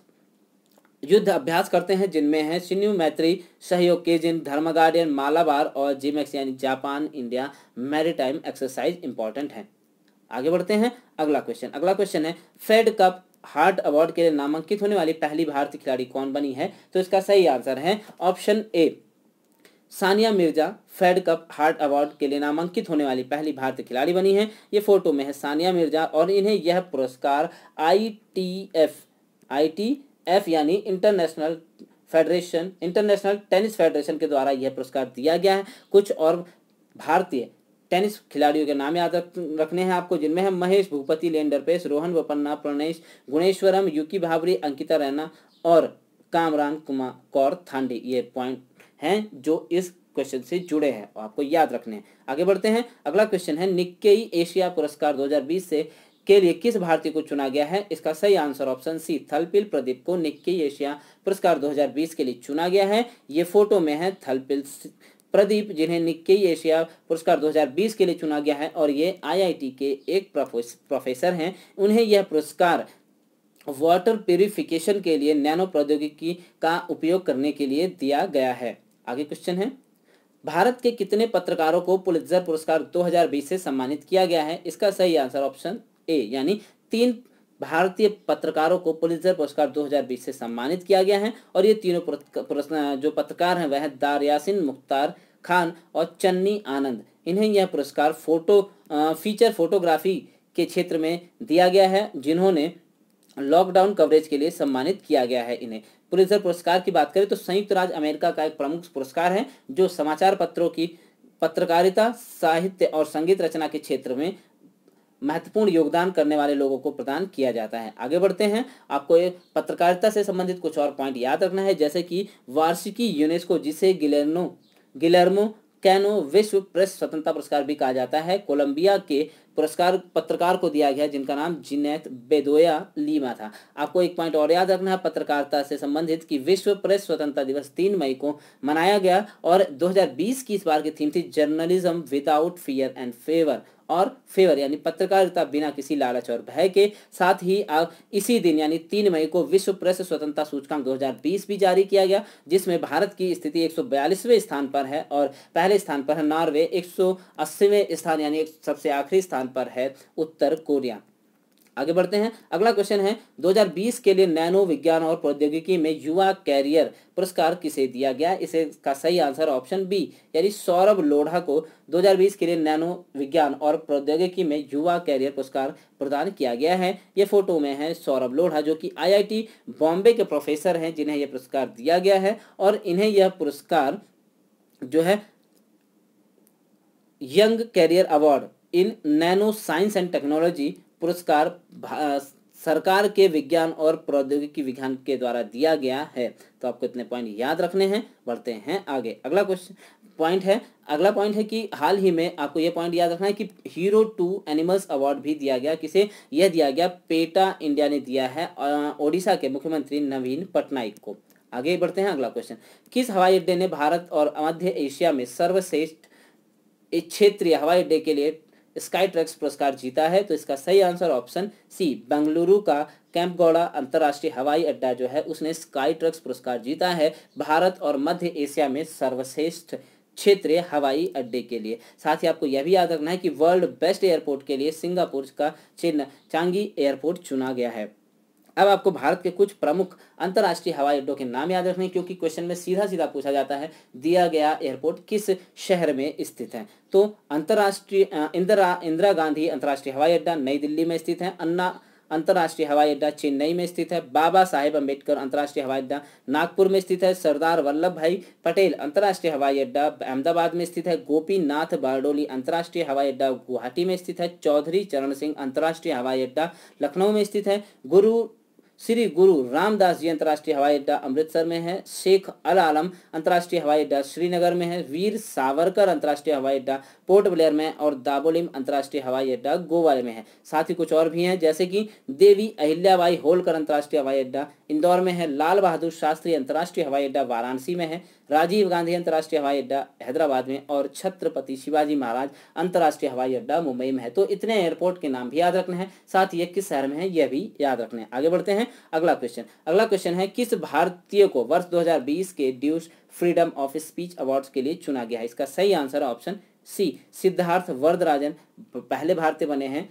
युद्ध अभ्यास करते हैं, जिनमें है शिन्यू मैत्री, सहयोग केजिन, धर्म गार्डियन, मालाबार और जिमेक्स यानी Japan India maritime exercise important है। आगे बढ़ते हैं, अगला क्वेश्चन है फेड कप हार्ट अवार्ड के लिए नामांकित होने वाली पहली भारतीय खिलाड़ी कौन बनी है? तो इसका सही आंसर है option A Sania Mirza Fed Cup heart award के लिए नामांकित होने वाली पहली भारतीय खिलाड़ी बनी है। ये फोटो में है सानिया मिर्जा और इन्हें यह पुरस्कार ITF यानी इंटरनेशनल टेनिस फेडरेशन के द्वारा यह पुरस्कार दिया गया है। कुछ और भारतीय टेनिस खिलाड़ियों के नाम याद रखने हैं आपको, जिनमें है महेश भूपति, लेंडर पेस, रोहन बोपन्ना, प्रणेश गुणेश्वरम, युकी भावरी, अंकिता रैना और कामरान कौर थांडी। ये पॉइंट हैं जो इस क्वेश्चन से जुड़े हैं और आपको याद रखने हैं। आगे बढ़ते हैं, अगला क्वेश्चन है निक्केई एशिया पुरस्कार 2020 से के लिए किस भारतीय को चुना गया है? इसका सही आंसर ऑप्शन सी थलपिल प्रदीप को निक्केई एशिया पुरस्कार 2020 के लिए चुना गया है। ये फोटो में है थलपिल प्रदीप, जिन्हें निक्केई एशिया पुरस्कार 2020 के लिए चुना गया है और ये IIT के एक प्रोफेसर हैं। उन्हें यह पुरस्कार वाटर प्यूरिफिकेशन के लिए नैनो प्रौद्योगिकी का उपयोग करने के लिए दिया गया है। आगे क्वेश्चन है, भारत के कितने पत्रकारों को पुलित्जर पुरस्कार 2020 से सम्मानित किया गया है? इसका सही आंसर ऑप्शन ए यानी 3 भारतीय पत्रकारों को पुलित्जर पुरस्कार 2020 से सम्मानित किया गया है और ये तीनों जो पत्रकार हैं वह है दार यासिन, मुख्तार खान और चन्नी आनंद। इन्हें यह पुरस्कार फीचर फोटोग्राफी के क्षेत्र में दिया गया है, जिन्होंने लॉकडाउन कवरेज के लिए सम्मानित किया गया है। इन्हें पुलित्जर पुरस्कार की बात करें तो संयुक्त राज्य अमेरिका का एक प्रमुख पुरस्कार है जो समाचार पत्रों की पत्रकारिता, साहित्य और संगीत रचना के क्षेत्र में महत्वपूर्ण योगदान करने वाले लोगों को प्रदान किया जाता है। आगे बढ़ते हैं, आपको ये पत्रकारिता से संबंधित कुछ और पॉइंट याद रखना है, जैसे कि वार्षिकी यूनेस्को, जिसे गिलेर्मो कैनो विश्व प्रेस स्वतंत्रता पुरस्कार भी कहा जाता है, कोलंबिया के पुरस्कार पत्रकार को दिया गया जिनका नाम जिनेथ बेदोया लीमा था। आपको एक पॉइंट और याद रखना है पत्रकारिता से संबंधित कि विश्व प्रेस स्वतंत्रता दिवस 3 मई को मनाया गया और 2020 की इस बार की थीम थी journalism without fear and favour यानी पत्रकारिता बिना किसी लालच और भय के। साथ ही इसी दिन यानी 3 मई को विश्व प्रेस स्वतंत्रता सूचकांक 2020 भी जारी किया गया, जिसमें भारत की स्थिति 142वें स्थान पर है और पहले स्थान पर है नॉर्वे, 180वें स्थान यानी सबसे आखिरी स्थान पर है उत्तर कोरिया। आगे बढ़ते हैं, अगला क्वेश्चन है 2020 के लिए नैनो विज्ञान और प्रौद्योगिकी में युवा कैरियर पुरस्कार किसे दिया गया? इसे का सही आंसर ऑप्शन बी यानी सौरभ लोढ़ा को 2020 के लिए नैनो विज्ञान और प्रौद्योगिकी में युवा कैरियर पुरस्कार प्रदान किया गया है। ये फोटो में है सौरभ लोढ़ा जो कि IIT बॉम्बे के प्रोफेसर हैं, जिन्हें यह पुरस्कार दिया गया है और इन्हें यह पुरस्कार जो है young career award in nano science and technology पुरस्कार सरकार के विज्ञान और प्रौद्योगिकी विज्ञान के द्वारा दिया गया है। तो आपको इतने पॉइंट याद रखने हैं। बढ़ते हैं आगे, अगला पॉइंट है कि हाल ही में आपको यह पॉइंट याद रखना है कि हीरो टू एनिमल्स अवार्ड भी दिया गया। किसे यह दिया गया? पेटा इंडिया ने दिया है ओडिशा के मुख्यमंत्री नवीन पटनायक को। आगे बढ़ते हैं, अगला क्वेश्चन, किस हवाई अड्डे ने भारत और मध्य एशिया में सर्वश्रेष्ठ क्षेत्रीय हवाई अड्डे के लिए स्काई ट्रैक्स पुरस्कार जीता है? तो इसका सही आंसर ऑप्शन सी, बेंगलुरु का कैंपगौड़ा अंतर्राष्ट्रीय हवाई अड्डा जो है उसने स्काई ट्रैक्स पुरस्कार जीता है भारत और मध्य एशिया में सर्वश्रेष्ठ क्षेत्रीय हवाई अड्डे के लिए। साथ ही आपको यह भी याद रखना है कि वर्ल्ड बेस्ट एयरपोर्ट के लिए सिंगापुर का चांगी एयरपोर्ट चुना गया है। अब आपको भारत के कुछ प्रमुख अंतर्राष्ट्रीय हवाई अड्डों के नाम याद रखने, क्योंकि क्वेश्चन में सीधा सीधा पूछा जाता है दिया गया एयरपोर्ट किस शहर में स्थित है। तो अंतर्राष्ट्रीय इंदिरा गांधी अंतर्राष्ट्रीय हवाई अड्डा नई दिल्ली में स्थित है, अन्ना अंतर्राष्ट्रीय हवाई अड्डा चेन्नई में स्थित है, बाबा साहेब अम्बेडकर अंतर्राष्ट्रीय हवाई अड्डा नागपुर में स्थित है, सरदार वल्लभ भाई पटेल अंतर्राष्ट्रीय हवाई अड्डा अहमदाबाद में स्थित है, गोपीनाथ बारडोली अंतर्राष्ट्रीय हवाई अड्डा गुवाहाटी में स्थित है, चौधरी चरण सिंह अंतर्राष्ट्रीय हवाई अड्डा लखनऊ में स्थित है, श्री गुरु रामदास जी अंतर्राष्ट्रीय हवाई अड्डा अमृतसर में है, शेख अल आलम अंतर्राष्ट्रीय हवाई अड्डा श्रीनगर में है, वीर सावरकर अंतर्राष्ट्रीय हवाई अड्डा पोर्ट ब्लेयर में और दाबोलिम अंतर्राष्ट्रीय हवाई अड्डा गोवा में है। साथ ही कुछ और भी हैं, जैसे कि देवी अहिल्याबाई होलकर अंतर्राष्ट्रीय हवाई अड्डा इंदौर में है, लाल बहादुर शास्त्री अंतर्राष्ट्रीय हवाई अड्डा वाराणसी में है, राजीव गांधी अंतर्राष्ट्रीय हवाई अड्डा हैदराबाद में और छत्रपति शिवाजी महाराज अंतर्राष्ट्रीय हवाई अड्डा मुंबई में है। तो इतने एयरपोर्ट के नाम भी याद रखने हैं, साथ ही ये किस शहर में है यह भी याद रखने हैं। आगे बढ़ते हैं। अगला क्वेश्चन है किस भारतीय को वर्ष 2020 के ड्यूस फ्रीडम ऑफ स्पीच अवार्ड्स के लिए चुना गया है? इसका सही आंसर है ऑप्शन सी, सिद्धार्थ वरदराजन पहले भारतीय बने हैं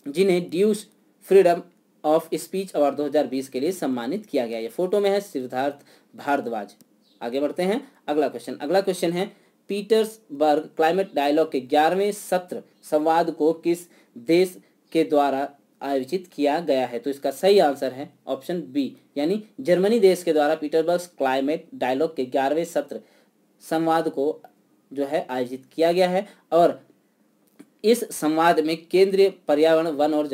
जिन्हें ड्यूस फ्रीडम ऑफ स्पीच अवार्ड 2020 के लिए सम्मानित किया गया। ये फोटो में है सिद्धार्थ भारद्वाज। आगे बढ़ते हैं। अगला क्वेश्चन है पीटर्सबर्ग क्लाइमेट डायलॉग के 11वें सत्र संवाद को किस देश के द्वारा आयोजित किया गया है? तो इसका सही आंसर है ऑप्शन बी, यानी जर्मनी देश के द्वारा पीटर्सबर्ग क्लाइमेट डायलॉग के 11वें सत्र संवाद को जो है आयोजित किया गया है। और इस संवाद में केंद्रीय पर्यावरण वन और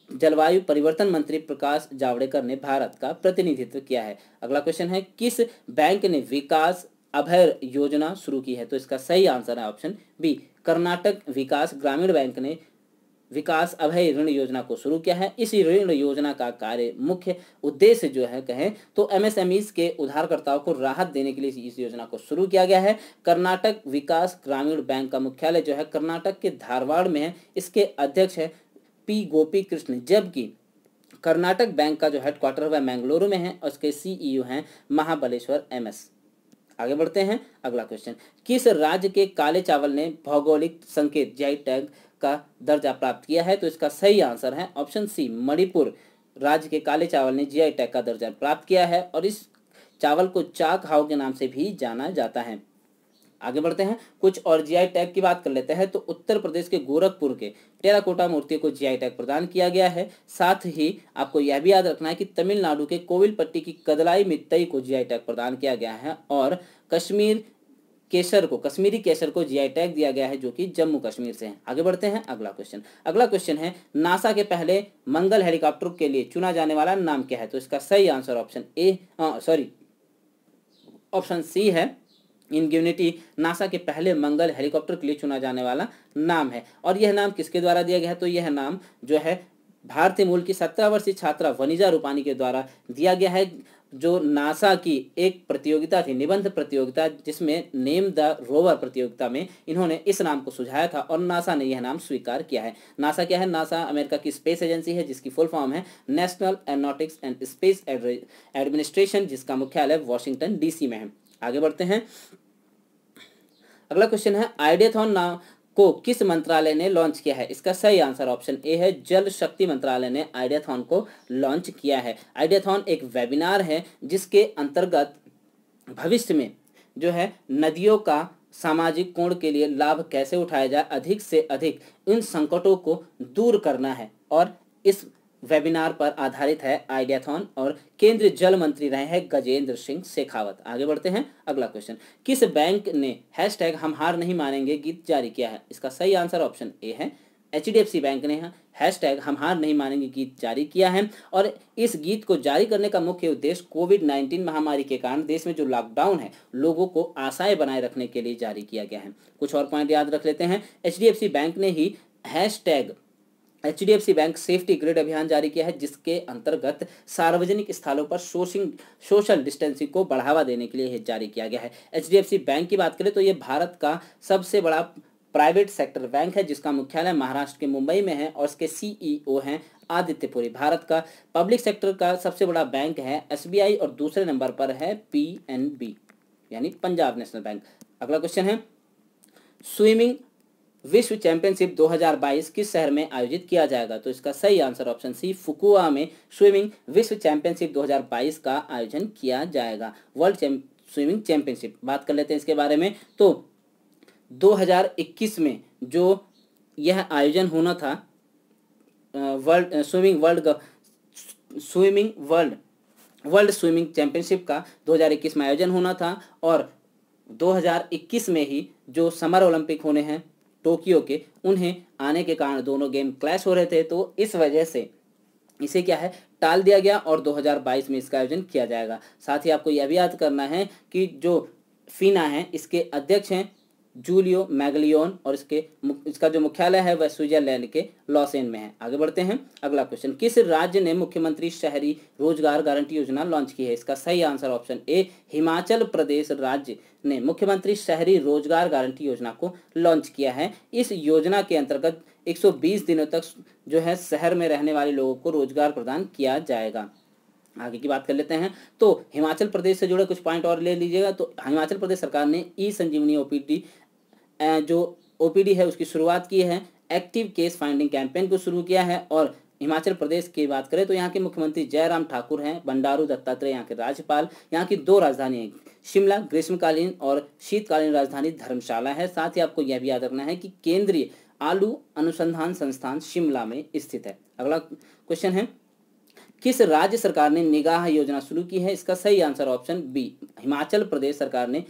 जलवायु परिवर्तन मंत्री प्रकाश जावड़ेकर ने भारत का प्रतिनिधित्व किया है। अगला क्वेश्चन है किस बैंक ने विकास अभय योजना शुरू की है? तो इसका सही आंसर है ऑप्शन बी, कर्नाटक विकास ग्रामीण बैंक ने विकास अभय ऋण योजना को शुरू किया है। इस ऋण योजना का कार्य मुख्य उद्देश्य जो है कहें तो एमएसएमईज के उधारकर्ताओं को राहत देने के लिए इस योजना को शुरू किया गया है। कर्नाटक विकास ग्रामीण बैंक का मुख्यालय जो है कर्नाटक के धारवाड़ में है। इसके अध्यक्ष है पी गोपी कृष्ण, जबकि कर्नाटक बैंक का जो हेडक्वार्टर वह मैंगलोर में है और उसके सीईओ हैं महाबलेश्वर एमएस। आगे बढ़ते हैं। अगला क्वेश्चन, किस राज्य के काले चावल ने भौगोलिक संकेत जीआई टैग का दर्जा प्राप्त किया है? तो इसका सही आंसर है ऑप्शन सी, मणिपुर राज्य के काले चावल ने जीआई टैग का दर्जा प्राप्त किया है और इस चावल को चाक हाउ के नाम से भी जाना जाता है। आगे बढ़ते हैं, कुछ और जीआई टैग की बात कर लेते हैं। तो उत्तर प्रदेश के गोरखपुर के टेराकोटा मूर्ति को जीआई टैग प्रदान किया गया है। साथ ही आपको यह भी याद रखना है कि तमिलनाडु के कोविलपट्टी की कदलाई मित्तई को जीआई टैग प्रदान किया गया है और कश्मीरी केसर को जीआई टैग दिया गया है जो कि जम्मू कश्मीर से है। आगे बढ़ते हैं। अगला क्वेश्चन है नासा के पहले मंगल हेलीकॉप्टर के लिए चुना जाने वाला नाम क्या है? तो इसका सही आंसर ऑप्शन सी है, इनग्यूनिटी नासा के पहले मंगल हेलीकॉप्टर के लिए चुना जाने वाला नाम है। और यह नाम किसके द्वारा दिया गया है? तो यह नाम जो है भारतीय मूल की 17 वर्षीय छात्रा वनिजा रूपानी के द्वारा दिया गया है, जो नासा की एक प्रतियोगिता थी, निबंध प्रतियोगिता, जिसमें नेम द रोवर प्रतियोगिता में इन्होंने इस नाम को सुझाया था और नासा ने यह नाम स्वीकार किया है। नासा क्या है? नासा अमेरिका की स्पेस एजेंसी है जिसकी फुल फॉर्म है national aeronautics and space administration, जिसका मुख्यालय वॉशिंगटन डीसी में है। आगे बढ़ते हैं। अगला क्वेश्चन है आइडियाथॉन नाम को किस मंत्रालय ने लॉन्च किया है? इसका सही आंसर ऑप्शन ए है, जल शक्ति मंत्रालय ने आइडियाथॉन को लॉन्च किया है। आइडियाथॉन एक वेबिनार है जिसके अंतर्गत भविष्य में जो है नदियों का सामाजिक कोण के लिए लाभ कैसे उठाया जाए, अधिक से अधिक इन संकटों को दूर करना है और इस वेबिनार पर आधारित है आइडियाथॉन और केंद्रीय जल मंत्री रहे हैं गजेंद्र सिंह शेखावत। आगे बढ़ते हैं। अगला क्वेश्चन, किस बैंक ने हैशटैग हम हार नहीं मानेंगे गीत जारी किया है? इसका सही आंसर ऑप्शन ए है, एचडीएफसी बैंक ने हैशटैग हम हार नहीं मानेंगे गीत जारी किया है और इस गीत को जारी करने का मुख्य उद्देश्य कोविड-19 महामारी के कारण देश में जो लॉकडाउन है लोगों को आशाएं बनाए रखने के लिए जारी किया गया है। कुछ और पॉइंट याद रख लेते हैं। एचडीएफसी बैंक ने ही hashtag HDFC bank safety grid अभियान जारी किया है, जिसके अंतर्गत सार्वजनिक स्थलों पर सोशल डिस्टेंसिंग को बढ़ावा देने के लिए जारी किया गया है। एचडीएफसी बैंक की बात करें तो ये भारत का सबसे बड़ा प्राइवेट सेक्टर बैंक है जिसका मुख्यालय महाराष्ट्र के मुंबई में है और इसके सीईओ हैं आदित्य पुरी। भारत का पब्लिक सेक्टर का सबसे बड़ा बैंक है एसबीआई और दूसरे नंबर पर है पीएनबी यानी पंजाब नेशनल बैंक। अगला क्वेश्चन है, स्विमिंग विश्व चैंपियनशिप 2022 किस शहर में आयोजित किया जाएगा? तो इसका सही आंसर ऑप्शन सी, फुकुओका में स्विमिंग विश्व चैंपियनशिप 2022 का आयोजन किया जाएगा। वर्ल्ड स्विमिंग चैंपियनशिप बात कर लेते हैं इसके बारे में। तो 2021 में जो यह आयोजन होना था वर्ल्ड स्विमिंग चैंपियनशिप का 2021 में आयोजन होना था और 2021 में ही जो समर ओलंपिक होने हैं टोक्यो के, उन्हें आने के कारण दोनों गेम क्लैश हो रहे थे, तो इस वजह से इसे क्या है टाल दिया गया और 2022 में इसका आयोजन किया जाएगा। साथ ही आपको यह भी याद करना है कि जो फीना है इसके अध्यक्ष हैं जूलियो मैगलियोन और इसका जो मुख्यालय है वह स्विट्जरलैंड के लॉसेन में है। आगे बढ़ते हैं, अगला क्वेश्चन, किस राज्य ने मुख्यमंत्री शहरी रोजगार गारंटी योजना लॉन्च की है? इसका सही आंसर ऑप्शन ए, हिमाचल प्रदेश राज्य ने मुख्यमंत्री शहरी रोजगार गारंटी योजना को लॉन्च किया है। इस योजना के अंतर्गत 120 दिनों तक जो है शहर में रहने वाले लोगों को रोजगार प्रदान किया जाएगा। आगे की बात कर लेते हैं, तो हिमाचल प्रदेश से जुड़े कुछ पॉइंट और ले लीजिएगा। तो हिमाचल प्रदेश सरकार ने ई संजीवनी ओपीडी जो ओपीडी है उसकी शुरुआत की है, एक्टिव केस फाइंडिंग कैंपेन को शुरू किया है और हिमाचल प्रदेश की बात करें तो यहाँ के मुख्यमंत्री जयराम ठाकुर हैं, बंडारू दत्तात्रेय यहाँ के राज्यपाल। यहाँ की 2 राजधानी हैं, शिमला ग्रीष्मकालीन और शीतकालीन राजधानी धर्मशाला है। साथ ही आपको यह भी याद रखना है कि केंद्रीय आलू अनुसंधान संस्थान शिमला में स्थित है। अगला क्वेश्चन है, किस राज्य सरकार ने निगाह योजना शुरू की है? इसका सही answer option B, Himachal Pradesh सरकार ने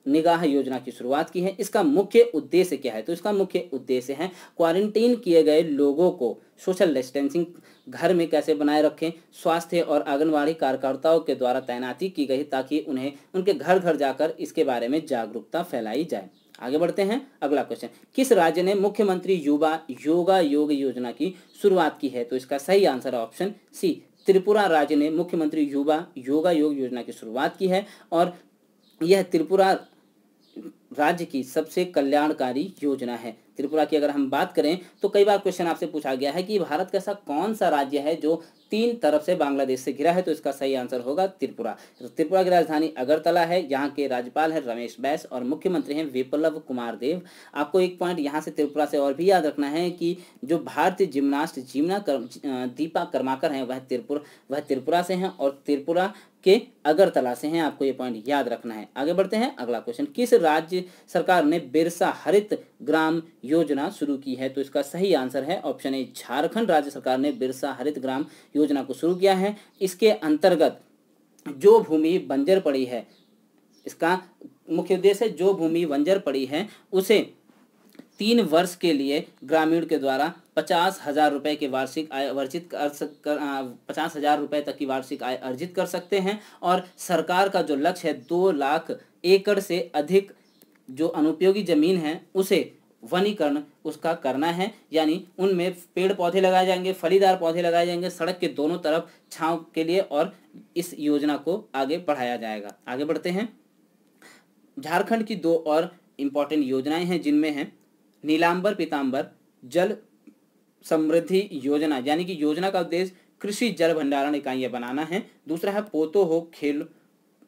निगाह योजना की शुरुआत की है। इसका मुख्य उद्देश्य क्या है? तो इसका मुख्य उद्देश्य है क्वारंटीन किए गए लोगों को सोशल डिस्टेंसिंग घर में कैसे बनाए रखें। स्वास्थ्य और आंगनबाड़ी कार्यकर्ताओं के द्वारा तैनाती की गई ताकि उन्हें उनके घर घर जाकर इसके बारे में जागरूकता फैलाई जाए। आगे बढ़ते हैं, अगला क्वेश्चन, किस राज्य ने मुख्यमंत्री युवा योगा योग योजना की शुरुआत की है? तो इसका सही आंसर ऑप्शन सी, त्रिपुरा राज्य ने मुख्यमंत्री युवा योगा योग योजना की शुरुआत की है और यह त्रिपुरा राज्य की सबसे कल्याणकारी योजना है। त्रिपुरा की अगर हम बात करें तो कई बार क्वेश्चन आपसे पूछा गया है कि भारत का ऐसा कौन सा राज्य है जो 3 तरफ से बांग्लादेश से घिरा है? तो इसका सही आंसर होगा त्रिपुरा। तो त्रिपुरा की राजधानी अगरतला है, यहाँ के राज्यपाल है रमेश बैस और मुख्यमंत्री हैं विप्लव कुमार देव। आपको एक पॉइंट यहाँ से त्रिपुरा से और भी याद रखना है कि जो भारतीय जिम्नास्ट दीपा कर्माकर हैं वह त्रिपुरा से हैं और त्रिपुरा के अगरतला से हैं। आपको ये पॉइंट याद रखना है। आगे बढ़ते हैं, अगला क्वेश्चन, किस राज्य सरकार ने बिरसा हरित ग्राम योजना शुरू की है? तो इसका सही आंसर है ऑप्शन ए, झारखंड राज्य सरकार ने बिरसा हरित ग्राम योजना को शुरू किया है। इसके अंतर्गत जो भूमि बंजर पड़ी है, इसका मुख्य उद्देश्य जो भूमि बंजर पड़ी है उसे 3 वर्ष के लिए ग्रामीण के द्वारा 50,000 रुपये की वार्षिक आय 50,000 रुपये तक की वार्षिक आय अर्जित कर सकते हैं। और सरकार का जो लक्ष्य है 2 लाख एकड़ से अधिक जो अनुपयोगी जमीन है उसे वनीकरण उसका करना है, यानी उनमें पेड़ पौधे लगाए जाएंगे, फलीदार पौधे लगाए जाएंगे सड़क के दोनों तरफ छांव के लिए और इस योजना को आगे बढ़ाया जाएगा। आगे बढ़ते हैं, झारखंड की 2 और इम्पॉर्टेंट योजनाएं हैं जिनमें है नीलांबर पीतांबर जल समृद्धि योजना, यानी कि योजना का उद्देश्य कृषि जल भंडारण इकाइयां बनाना है। दूसरा है पोतो हो खेल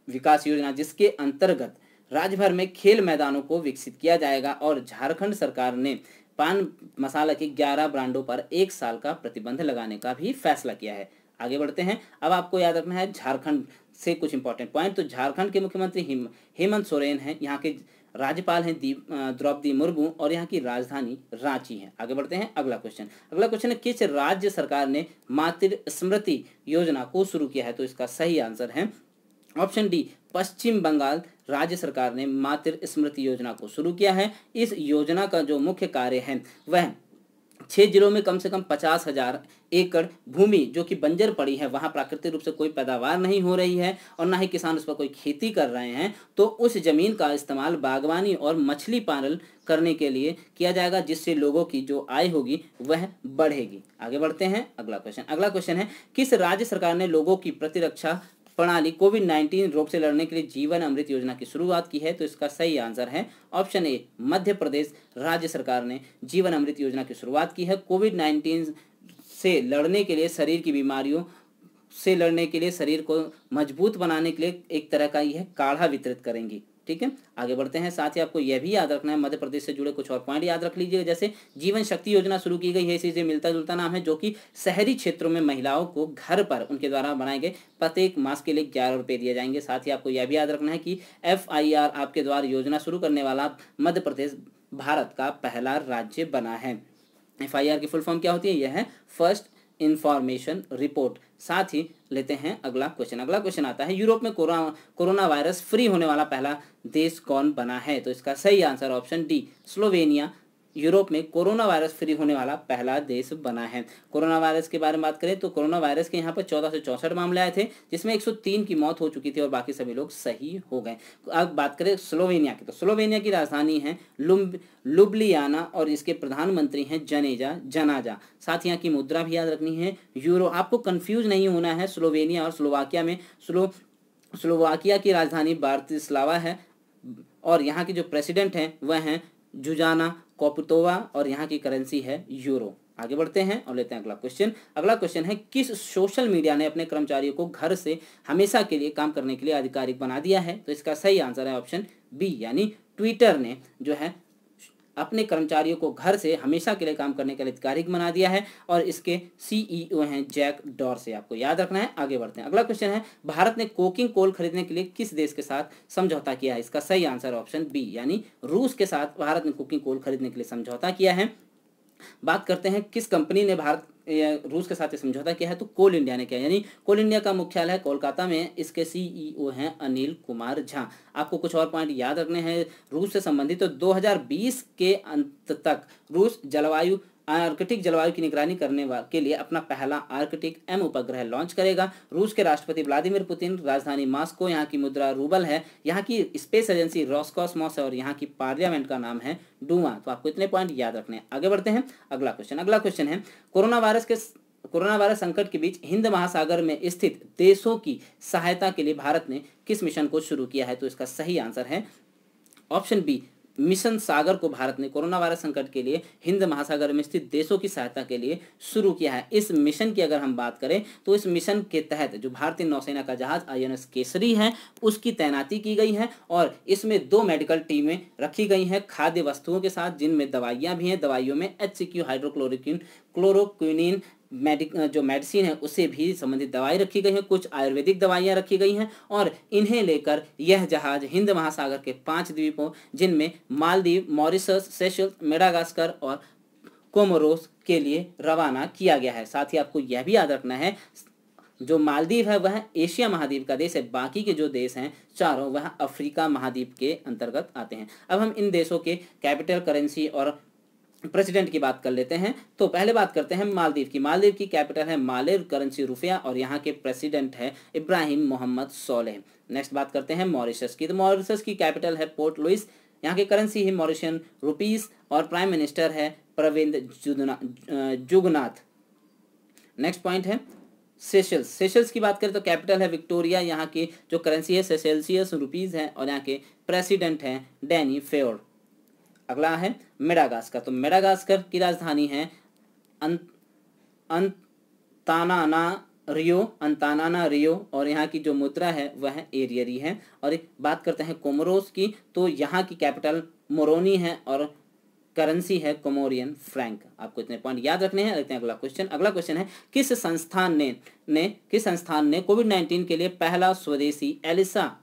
विकास योजना जिसके अंतर्गत राज्य भर में खेल मैदानों को विकसित किया जाएगा। और झारखंड सरकार ने पान मसाला के 11 ब्रांडों पर 1 साल का प्रतिबंध लगाने का भी फैसला किया है। आगे बढ़ते हैं, अब आपको याद रखना है झारखंड से कुछ इंपॉर्टेंट पॉइंट। तो झारखंड के मुख्यमंत्री हेमंत सोरेन हैं, यहाँ के राज्यपाल हैं द्रौपदी मुर्मू और यहाँ की राजधानी रांची है। आगे बढ़ते हैं, अगला क्वेश्चन है, किस राज्य सरकार ने मातृ स्मृति योजना को शुरू किया है? तो इसका सही आंसर है ऑप्शन डी, पश्चिम बंगाल राज्य सरकार ने मातृ स्मृति योजना को शुरू किया है। इस योजना का जो मुख्य कार्य है वह 6 जिलों में कम से कम 50,000 एकड़ भूमि जो कि बंजर पड़ी है, वहां प्राकृतिक रूप से कोई पैदावार नहीं हो रही है और ना ही किसान उस पर कोई खेती कर रहे हैं, तो उस जमीन का इस्तेमाल बागवानी और मछली पालन करने के लिए किया जाएगा, जिससे लोगों की जो आय होगी वह बढ़ेगी। आगे बढ़ते हैं, अगला क्वेश्चन है, किस राज्य सरकार ने लोगों की प्रतिरक्षा प्रणाली कोविड-19 रोग से लड़ने के लिए जीवन अमृत योजना की शुरुआत की है? तो इसका सही आंसर है ऑप्शन ए, मध्य प्रदेश राज्य सरकार ने जीवन अमृत योजना की शुरुआत की है। कोविड-19 से लड़ने के लिए, शरीर की बीमारियों से लड़ने के लिए, शरीर को मजबूत बनाने के लिए एक तरह का यह काढ़ा वितरित करेंगी। ठीक है, आगे बढ़ते हैं। साथ ही आपको यह भी याद रखना है, मध्य प्रदेश से जुड़े कुछ और पॉइंट याद रख लीजिएगा। जैसे जीवन शक्ति योजना शुरू की गई है, इसी से मिलता जुलता नाम है, जो कि शहरी क्षेत्रों में महिलाओं को घर पर उनके द्वारा बनाए गए प्रत्येक मास के लिए 11 रुपये दिए जाएंगे। साथ ही आपको यह भी याद रखना है कि FIR आपके द्वारा योजना शुरू करने वाला मध्य प्रदेश भारत का पहला राज्य बना है। FIR की फुल फॉर्म क्या होती है? यह है फर्स्ट इंफॉर्मेशन रिपोर्ट। साथ ही लेते हैं अगला क्वेश्चन। अगला क्वेश्चन आता है, यूरोप में कोरोना वायरस फ्री होने वाला पहला देश कौन बना है? तो इसका सही answer option D, Slovenia Europe में कोरोना वायरस फ्री होने वाला पहला देश बना है। कोरोना वायरस के बारे में बात करें तो कोरोना वायरस के यहाँ पर 14 से 64 मामले आए थे, जिसमें 103 की मौत हो चुकी थी और बाकी सभी लोग सही हो गए। अब बात करें स्लोवेनिया की, तो स्लोवेनिया की राजधानी है लुब्लियाना और इसके प्रधानमंत्री हैं जनाजा। साथ ही यहाँ की मुद्रा भी याद रखनी है, यूरो। आपको कंफ्यूज नहीं होना है स्लोवेनिया और स्लोवाकिया में। स्लोवाकिया की राजधानी ब्रातिस्लावा है और यहाँ के जो प्रेसिडेंट हैं वह हैं जुजाना कोपुतोवा और यहाँ की करेंसी है यूरो। आगे बढ़ते हैं और लेते हैं अगला क्वेश्चन। अगला क्वेश्चन है, किस सोशल मीडिया ने अपने कर्मचारियों को घर से हमेशा के लिए काम करने के लिए आधिकारिक बना दिया है? तो इसका सही आंसर है ऑप्शन बी, यानी ट्विटर ने जो है अपने कर्मचारियों को घर से हमेशा के लिए काम करने के लिए आधिकारिक बना दिया है और इसके CEO हैं जैक डॉर्से। आपको याद रखना है। आगे बढ़ते हैं। अगला क्वेश्चन है, भारत ने कोकिंग कोल खरीदने के लिए किस देश के साथ समझौता किया है? इसका सही आंसर ऑप्शन बी, यानी रूस के साथ भारत ने कोकिंग कोल खरीदने के लिए समझौता किया है। बात करते हैं किस कंपनी ने रूस के साथ ये समझौता किया है? तो कोल इंडिया ने किया, यानी कोल इंडिया का मुख्यालय है कोलकाता में। इसके CEO हैं अनिल कुमार झा। आपको कुछ और पॉइंट याद रखने हैं रूस से संबंधित। तो 2020 के अंत तक रूस आर्कटिक जलवायु की निगरानी करने के लिए अपना पहला आर्कटिक M उपग्रह लॉन्च करेगा। रूस के राष्ट्रपति व्लादिमीर पुतिन, राजधानी मॉस्को, यहाँ की मुद्रा रूबल है, यहाँ की स्पेस एजेंसी रॉसकॉस्मोस है और यहाँ की पार्लियामेंट का नाम है डूमा। तो आपको इतने पॉइंट याद रखने हैं। आगे बढ़ते हैं। अगला क्वेश्चन है, कोरोना वायरस संकट के बीच हिंद महासागर में स्थित देशों की सहायता के लिए भारत ने किस मिशन को शुरू किया है? तो इसका सही आंसर है ऑप्शन बी, मिशन सागर को भारत ने कोरोना वायरस संकट के लिए हिंद महासागर में स्थित देशों की सहायता के लिए शुरू किया है। इस मिशन की अगर हम बात करें तो इस मिशन के तहत जो भारतीय नौसेना का जहाज INS केसरी है उसकी तैनाती की गई है और इसमें 2 मेडिकल टीमें रखी गई हैं खाद्य वस्तुओं के साथ, जिनमें दवाइयाँ भी हैं। दवाइयों में HCQ हाइड्रोक्लोरोक्विनिन जो मेडिसिन है उससे भी संबंधित दवाई रखी गई है, कुछ आयुर्वेदिक दवाइयाँ रखी गई हैं और इन्हें लेकर यह जहाज हिंद महासागर के 5 द्वीपों, जिनमें मालदीव, मॉरिशस, सेशल्स, मेडागास्कर और कोमोरोस के लिए रवाना किया गया है। साथ ही आपको यह भी याद रखना है, जो मालदीव है वह एशिया महाद्वीप का देश है, बाकी के जो देश हैं चारों वह अफ्रीका महाद्वीप के अंतर्गत आते हैं। अब हम इन देशों के कैपिटल, करेंसी और प्रेसिडेंट की बात कर लेते हैं। तो पहले बात करते हैं मालदीव की। मालदीव की कैपिटल है माले, करेंसी रुपया और यहाँ के प्रेसिडेंट है इब्राहिम मोहम्मद सोलेह। नेक्स्ट बात करते हैं मॉरिशस की। तो मॉरिशस की कैपिटल है पोर्ट लुइस, यहाँ की करेंसी है मॉरिशियन रुपीस और प्राइम मिनिस्टर है प्रविंद जुगनाथ। नेक्स्ट पॉइंट है सेशल्स की बात करें तो कैपिटल है विक्टोरिया, यहाँ की जो करेंसी है सेल्सियस रुपीस है और यहाँ के प्रेसिडेंट हैं डैनी फेयोर। अगला है मेडागास्कर। तो मेडागास्कर की राजधानी है अंतानारियो और यहाँ की जो मुद्रा है वह एरियरी है। और बात करते हैं कोमोरोस की, तो यहाँ की कैपिटल मोरोनी है और करेंसी है कोमोरियन फ्रैंक। आपको इतने पॉइंट याद रखने हैं। लेते हैं अगला क्वेश्चन है, किस संस्थान ने कोविड-19 के लिए पहला स्वदेशी एलिसा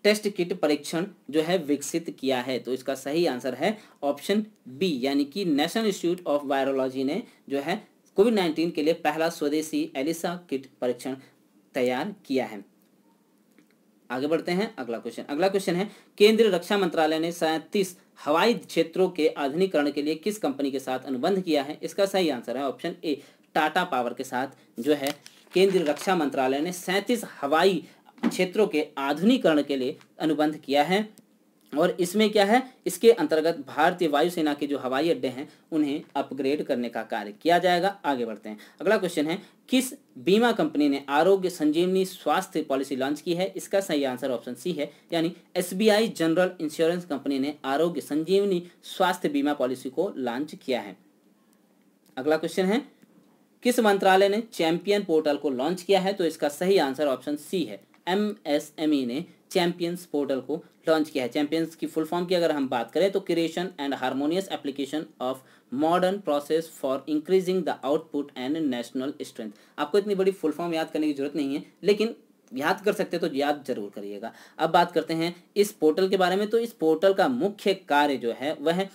टेस्ट किट परीक्षण जो है विकसित किया है? तो इसका सही आंसर है ऑप्शन बी, यानी कि नेशनल इंस्टीट्यूट ऑफ वायरोलॉजी ने जो है कोविड-19 के लिए पहला स्वदेशी एलिसा किट परीक्षण तैयार किया है। आगे बढ़ते हैं। अगला क्वेश्चन है, केंद्रीय रक्षा मंत्रालय ने 37 हवाई क्षेत्रों के आधुनिकीकरण के लिए किस कंपनी के साथ अनुबंध किया है? इसका सही आंसर है ऑप्शन ए, टाटा पावर के साथ जो है केंद्रीय रक्षा मंत्रालय ने 37 हवाई क्षेत्रों के आधुनिकीकरण के लिए अनुबंध किया है। और इसमें क्या है, इसके अंतर्गत भारतीय वायुसेना के जो हवाई अड्डे हैं उन्हें अपग्रेड करने का कार्य किया जाएगा। आगे बढ़ते हैं। अगला क्वेश्चन है, किस बीमा कंपनी ने आरोग्य संजीवनी स्वास्थ्य पॉलिसी लॉन्च की है? इसका सही आंसर ऑप्शन सी है, यानी एसबीआई जनरल इंश्योरेंस कंपनी ने आरोग्य संजीवनी स्वास्थ्य बीमा पॉलिसी को लॉन्च किया है। अगला क्वेश्चन है, किस मंत्रालय ने चैंपियन पोर्टल को लॉन्च किया है? तो इसका सही आंसर ऑप्शन सी है, एमएसएमई ने चैंपियंस पोर्टल को लॉन्च किया है। चैंपियंस की फुल फॉर्म की अगर हम बात करें तो creation and harmonious application of modern process for increasing the output and national strength. आपको इतनी बड़ी फुल फॉर्म याद करने की जरूरत नहीं है, लेकिन याद कर सकते तो याद जरूर करिएगा। अब बात करते हैं इस पोर्टल के बारे में। तो इस पोर्टल का मुख्य कार्य जो है वह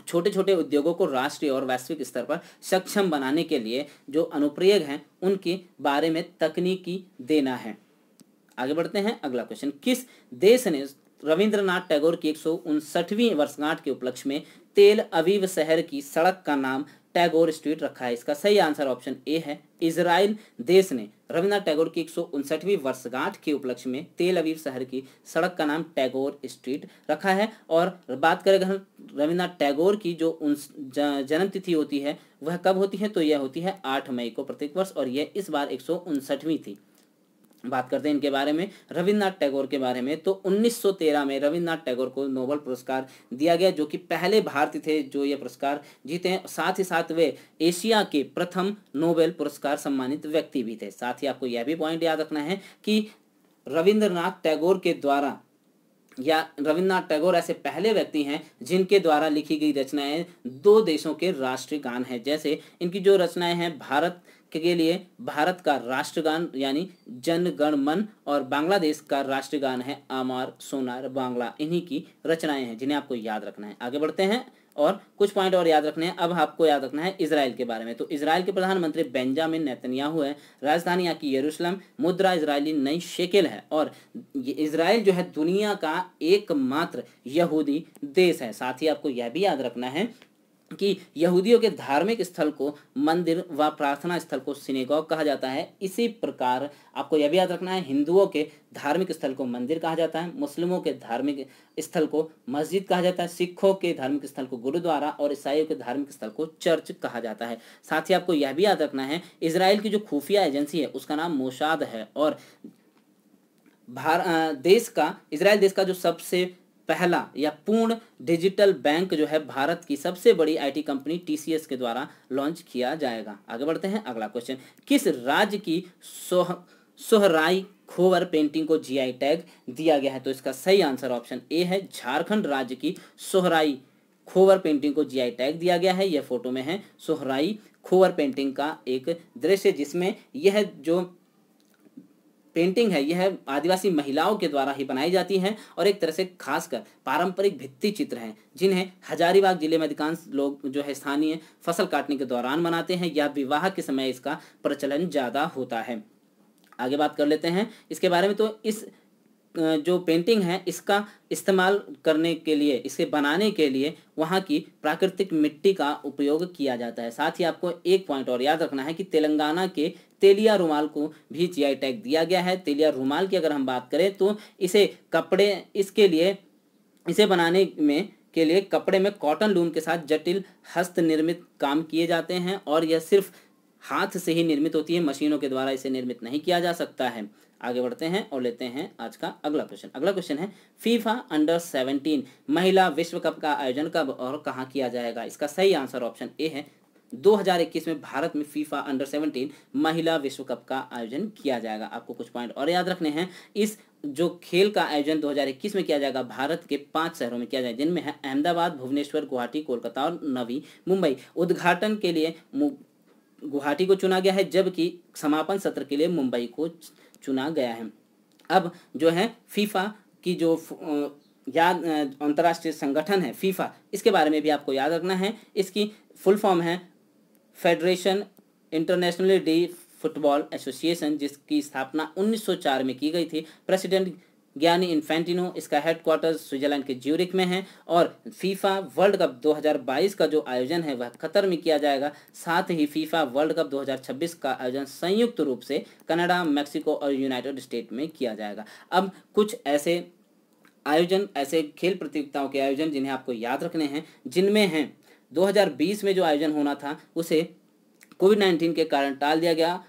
छोटे छोटे उद्योगों को राष्ट्रीय और वैश्विक स्तर पर सक्षम बनाने के लिए जो अनुप्रयोग हैं उनके बारे में तकनीकी देना है। आगे बढ़ते हैं। अगला क्वेश्चन, किस देश ने रविंद्रनाथ टैगोर की 159वीं वर्षगांठ के उपलक्ष्य में तेल अवीव शहर की सड़क का नाम टैगोर स्ट्रीट रखा है? इसका सही आंसर ऑप्शन ए है, इजराइल देश ने रविंद्रनाथ टैगोर की 159वीं वर्षगांठ के उपलक्ष्य में तेल अवीव शहर की सड़क का नाम टैगोर स्ट्रीट रखा है। और बात करें अगर रविंद्रनाथ टैगोर की जो जन्म तिथि होती है वह कब होती है? तो यह होती है 8 मई को प्रत्येक वर्ष, और यह इस बार 159वीं थी। बात करते हैं इनके बारे में, रविन्द्रनाथ टैगोर के बारे में। तो 1913 में रविन्द्रनाथ टैगोर को नोबेल पुरस्कार दिया गया, जो कि पहले भारतीय थे जो ये पुरस्कार जीते हैं। साथ ही साथ वे एशिया के प्रथम नोबेल पुरस्कार सम्मानित व्यक्ति भी थे। साथ ही आपको यह भी पॉइंट याद रखना है कि रविन्द्रनाथ टैगोर के द्वारा या रविन्द्रनाथ टैगोर ऐसे पहले व्यक्ति हैं जिनके द्वारा लिखी गई रचनाएं दो देशों के राष्ट्रीय गान हैं। जैसे इनकी जो रचनाएं हैं, भारत के लिए भारत का राष्ट्रगान यानी जन गण मन, और बांग्लादेश का राष्ट्रीय गान है अमर सोनार बांग्ला। इन्हीं की रचनाएं हैं जिन्हें आपको याद रखना है। आगे बढ़ते हैं और कुछ पॉइंट और याद रखने हैं। अब आपको याद रखना है इजराइल के बारे में। तो इजराइल के प्रधानमंत्री बेंजामिन नेतन्याहू है, राजधानी यहाँ की यरूशलेम, मुद्रा इजरायली नई शेकेल है, और ये इजराइल जो है दुनिया का एकमात्र यहूदी देश है। साथ ही आपको यह भी याद रखना है कि यहूदियों के धार्मिक स्थल को मंदिर व प्रार्थना स्थल को सिनेगॉग कहा जाता है। इसी प्रकार आपको यह भी याद रखना है, हिंदुओं के धार्मिक स्थल को मंदिर कहा जाता है, मुस्लिमों के धार्मिक स्थल को मस्जिद कहा जाता है, सिखों के धार्मिक स्थल को गुरुद्वारा, और ईसाइयों के धार्मिक स्थल को चर्च कहा जाता है। साथ ही आपको यह भी याद रखना है, इजराइल की जो खुफिया एजेंसी है उसका नाम मोसाद है, और इजराइल देश का जो सबसे पहला या पूर्ण डिजिटल बैंक जो है भारत की सबसे बड़ी आईटी कंपनी टीसीएस के द्वारा लॉन्च किया जाएगा। आगे बढ़ते हैं। अगला क्वेश्चन, किस राज्य की सोहराई खोवर पेंटिंग को जीआई टैग दिया गया है? तो इसका सही आंसर ऑप्शन ए है, झारखंड राज्य की सोहराई खोवर पेंटिंग को जीआई टैग दिया गया है। यह फोटो में है सोहराई खोवर पेंटिंग का एक दृश्य, जिसमें यह जो पेंटिंग है यह आदिवासी महिलाओं के द्वारा ही बनाई जाती है, और एक तरह से खासकर पारंपरिक भित्ति चित्र हैं जिन्हें हजारीबाग जिले में अधिकांश लोग जो है स्थानीय फसल काटने के दौरान बनाते हैं, या विवाह के समय इसका प्रचलन ज़्यादा होता है। आगे बात कर लेते हैं इसके बारे में। तो इस जो पेंटिंग है इसका इस्तेमाल करने के लिए, इसे बनाने के लिए वहाँ की प्राकृतिक मिट्टी का उपयोग किया जाता है। साथ ही आपको एक पॉइंट और याद रखना है कि तेलंगाना के तेलिया रुमाल को भी जीआई टैग दिया गया है। तेलिया रुमाल की अगर हम बात करें तो इसे बनाने के लिए कपड़े में कॉटन लूम के साथ जटिल हस्त निर्मित काम किए जाते हैं, और यह सिर्फ हाथ से ही निर्मित होती है, मशीनों के द्वारा इसे निर्मित नहीं किया जा सकता है। आगे बढ़ते हैं और लेते हैं आज का अगला क्वेश्चन। अगला क्वेश्चन है, फीफा अंडर 17 महिला विश्व कप का आयोजन कब और कहाँ किया जाएगा? इसका सही आंसर ऑप्शन ए है, 2021 में भारत में फीफा अंडर 17 महिला विश्व कप का आयोजन किया जाएगा। आपको कुछ पॉइंट और याद रखने हैं। इस जो खेल का आयोजन 2021 में किया जाएगा भारत के 5 शहरों में किया जाएगा, जिनमें है अहमदाबाद, भुवनेश्वर, गुवाहाटी, कोलकाता और नवी मुंबई। उद्घाटन के लिए गुवाहाटी को चुना गया है, जबकि समापन सत्र के लिए मुंबई को चुना गया है। अब जो है फीफा की जो अंतर्राष्ट्रीय संगठन है फीफा, इसके बारे में भी आपको याद रखना है। इसकी फुल फॉर्म है federation international D football association, जिसकी स्थापना 1904 में की गई थी। प्रेसिडेंट गियानी इन्फेंटिनो, इसका हेडक्वार्टर्स स्विट्जरलैंड के ज्यूरिक में है, और फीफा वर्ल्ड कप 2022 का जो आयोजन है वह कतर में किया जाएगा। साथ ही फीफा वर्ल्ड कप 2026 का आयोजन संयुक्त रूप से कनाडा, मैक्सिको और यूनाइटेड स्टेट में किया जाएगा। अब कुछ ऐसे आयोजन, ऐसे खेल प्रतियोगिताओं के आयोजन जिन्हें आपको याद रखने हैं, जिनमें हैं 2020 में जो आयोजन होना था उसे कोविड-19 के कारण टाल दिया गया,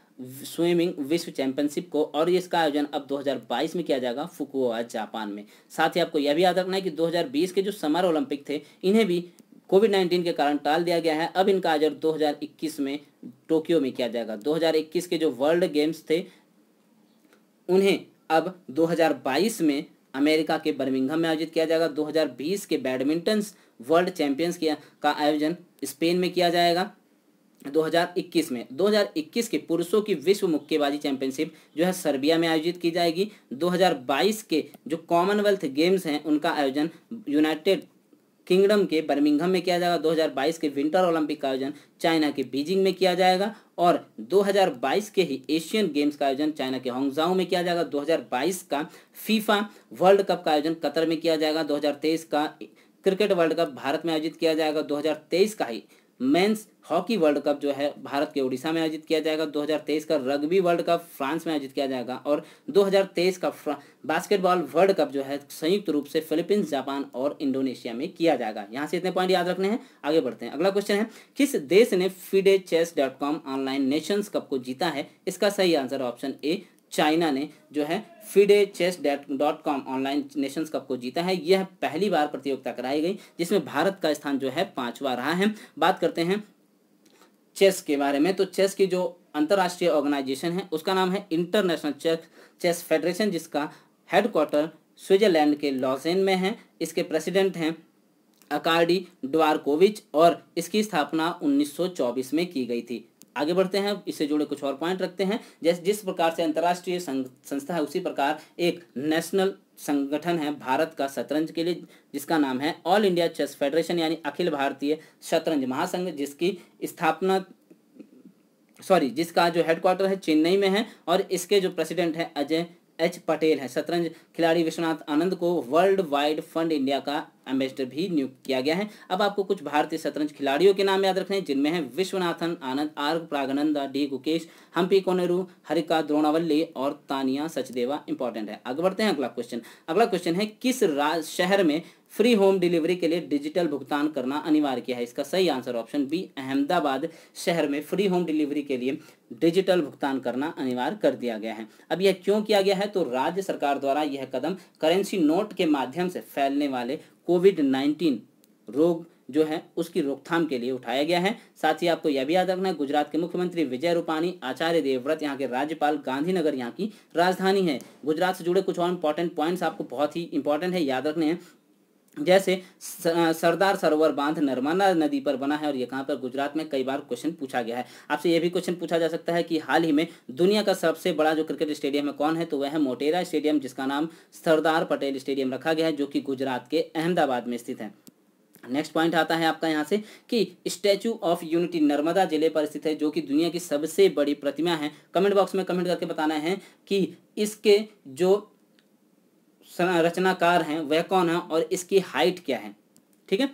स्विमिंग विश्व चैंपियनशिप को, और इसका आयोजन अब 2022 में किया जाएगा फुकुओका जापान में। साथ ही आपको यह भी याद रखना है कि 2020 के जो समर ओलंपिक थे इन्हें भी कोविड-19 के कारण टाल दिया गया है। अब इनका आयोजन 2021 में टोक्यो में किया जाएगा। 2021 के जो वर्ल्ड गेम्स थे उन्हें अब 2022 में अमेरिका के बर्मिंघम में आयोजित किया जाएगा। 2020 के बैडमिंटन वर्ल्ड चैंपियंस का आयोजन स्पेन में किया जाएगा 2021 में। 2021 के पुरुषों की विश्व मुक्केबाजी चैंपियनशिप जो है सर्बिया में आयोजित की जाएगी। 2022 के जो कॉमनवेल्थ गेम्स हैं उनका आयोजन यूनाइटेड किंगडम के बर्मिंघम में किया जाएगा। 2022 के विंटर ओलंपिक का आयोजन चाइना के बीजिंग में किया जाएगा और 2022 के ही एशियन गेम्स का आयोजन चाइना के हांगझाओ में किया जाएगा। 2022 का फीफा वर्ल्ड कप का आयोजन कतर में किया जाएगा। 2023 का क्रिकेट वर्ल्ड कप भारत में आयोजित किया जाएगा। 2023 का ही मेंस हॉकी वर्ल्ड कप जो है भारत के उड़ीसा में आयोजित किया जाएगा। 2023 का रग्बी वर्ल्ड कप फ्रांस में आयोजित किया जाएगा और 2023 का बास्केटबॉल वर्ल्ड कप जो है संयुक्त रूप से फिलीपींस, जापान और इंडोनेशिया में किया जाएगा। यहाँ से इतने पॉइंट याद रखने हैं। आगे बढ़ते हैं। अगला क्वेश्चन है, किस देश ने FIDE-Chess.com ऑनलाइन नेशंस कप को जीता है? इसका सही आंसर ऑप्शन ए, चाइना ने जो है FIDE-Chess.com ऑनलाइन नेशंस कप को जीता है। यह पहली बार प्रतियोगिता कराई गई जिसमें भारत का स्थान जो है 5वां रहा है। बात करते हैं चेस के बारे में, तो चेस की जो अंतर्राष्ट्रीय ऑर्गेनाइजेशन है उसका नाम है इंटरनेशनल चेस फेडरेशन, जिसका हेडक्वार्टर स्विट्जरलैंड के लॉजेन में है। इसके प्रेसिडेंट हैं अकार्डी ड्वारकोविच और इसकी स्थापना 1924 में की गई थी। आगे बढ़ते हैं, इससे जुड़े कुछ और पॉइंट रखते हैं। जैसे जिस प्रकार से अंतर्राष्ट्रीय संस्था है उसी प्रकार एक नेशनल संगठन है भारत का शतरंज के लिए, जिसका नाम है ऑल इंडिया चेस फेडरेशन यानी अखिल भारतीय शतरंज महासंघ, जिसका जो हेडक्वार्टर है चेन्नई में है और इसके जो प्रेसिडेंट है अजय एच पटेल है। शतरंज खिलाड़ी विश्वनाथ आनंद को वर्ल्ड वाइड फंड इंडिया का एम्बेसडर भी नियुक्त किया गया है। अब आपको कुछ भारतीय शतरंज खिलाड़ियों के नाम याद रखने हैं, जिनमें है विश्वनाथन आनंद, आर प्रागनंदा, डी गुकेश, हम्पी कोनेरू, हरिका द्रोणावल्ली और तानिया सचदेवा इंपॉर्टेंट है। आगे बढ़ते हैं। अगला क्वेश्चन है, किस शहर में फ्री होम डिलीवरी के लिए डिजिटल भुगतान करना अनिवार्य किया है? इसका सही आंसर ऑप्शन बी, अहमदाबाद शहर में फ्री होम डिलीवरी के लिए डिजिटल भुगतान करना अनिवार्य कर दिया गया है। अब यह क्यों किया गया है? तो राज्य सरकार द्वारा यह कदम करेंसी नोट के माध्यम से फैलने वाले कोविड-19 रोग जो है उसकी रोकथाम के लिए उठाया गया है। साथ ही आपको यह भी याद रखना है, गुजरात के मुख्यमंत्री विजय रूपाणी, आचार्य देवव्रत यहाँ के राज्यपाल, गांधीनगर यहाँ की राजधानी है। गुजरात से जुड़े कुछ और इंपॉर्टेंट पॉइंट्स आपको बहुत ही इंपॉर्टेंट है याद रखने हैं, जैसे सरदार सरोवर बांध नर्मदा नदी पर बना है और ये कहाँ पर? गुजरात में। कई बार क्वेश्चन पूछा गया है। आपसे यह भी क्वेश्चन पूछा जा सकता है कि हाल ही में दुनिया का सबसे बड़ा जो क्रिकेट स्टेडियम है कौन है? तो वह है मोटेरा स्टेडियम, जिसका नाम सरदार पटेल स्टेडियम रखा गया है, जो कि गुजरात के अहमदाबाद में स्थित है। नेक्स्ट पॉइंट आता है आपका यहाँ से कि स्टैचू ऑफ यूनिटी नर्मदा जिले पर स्थित है, जो कि दुनिया की सबसे बड़ी प्रतिमा है। कमेंट बॉक्स में कमेंट करके बताना है कि इसके जो रचनाकार हैं वह कौन है और इसकी हाइट क्या है। ठीक है।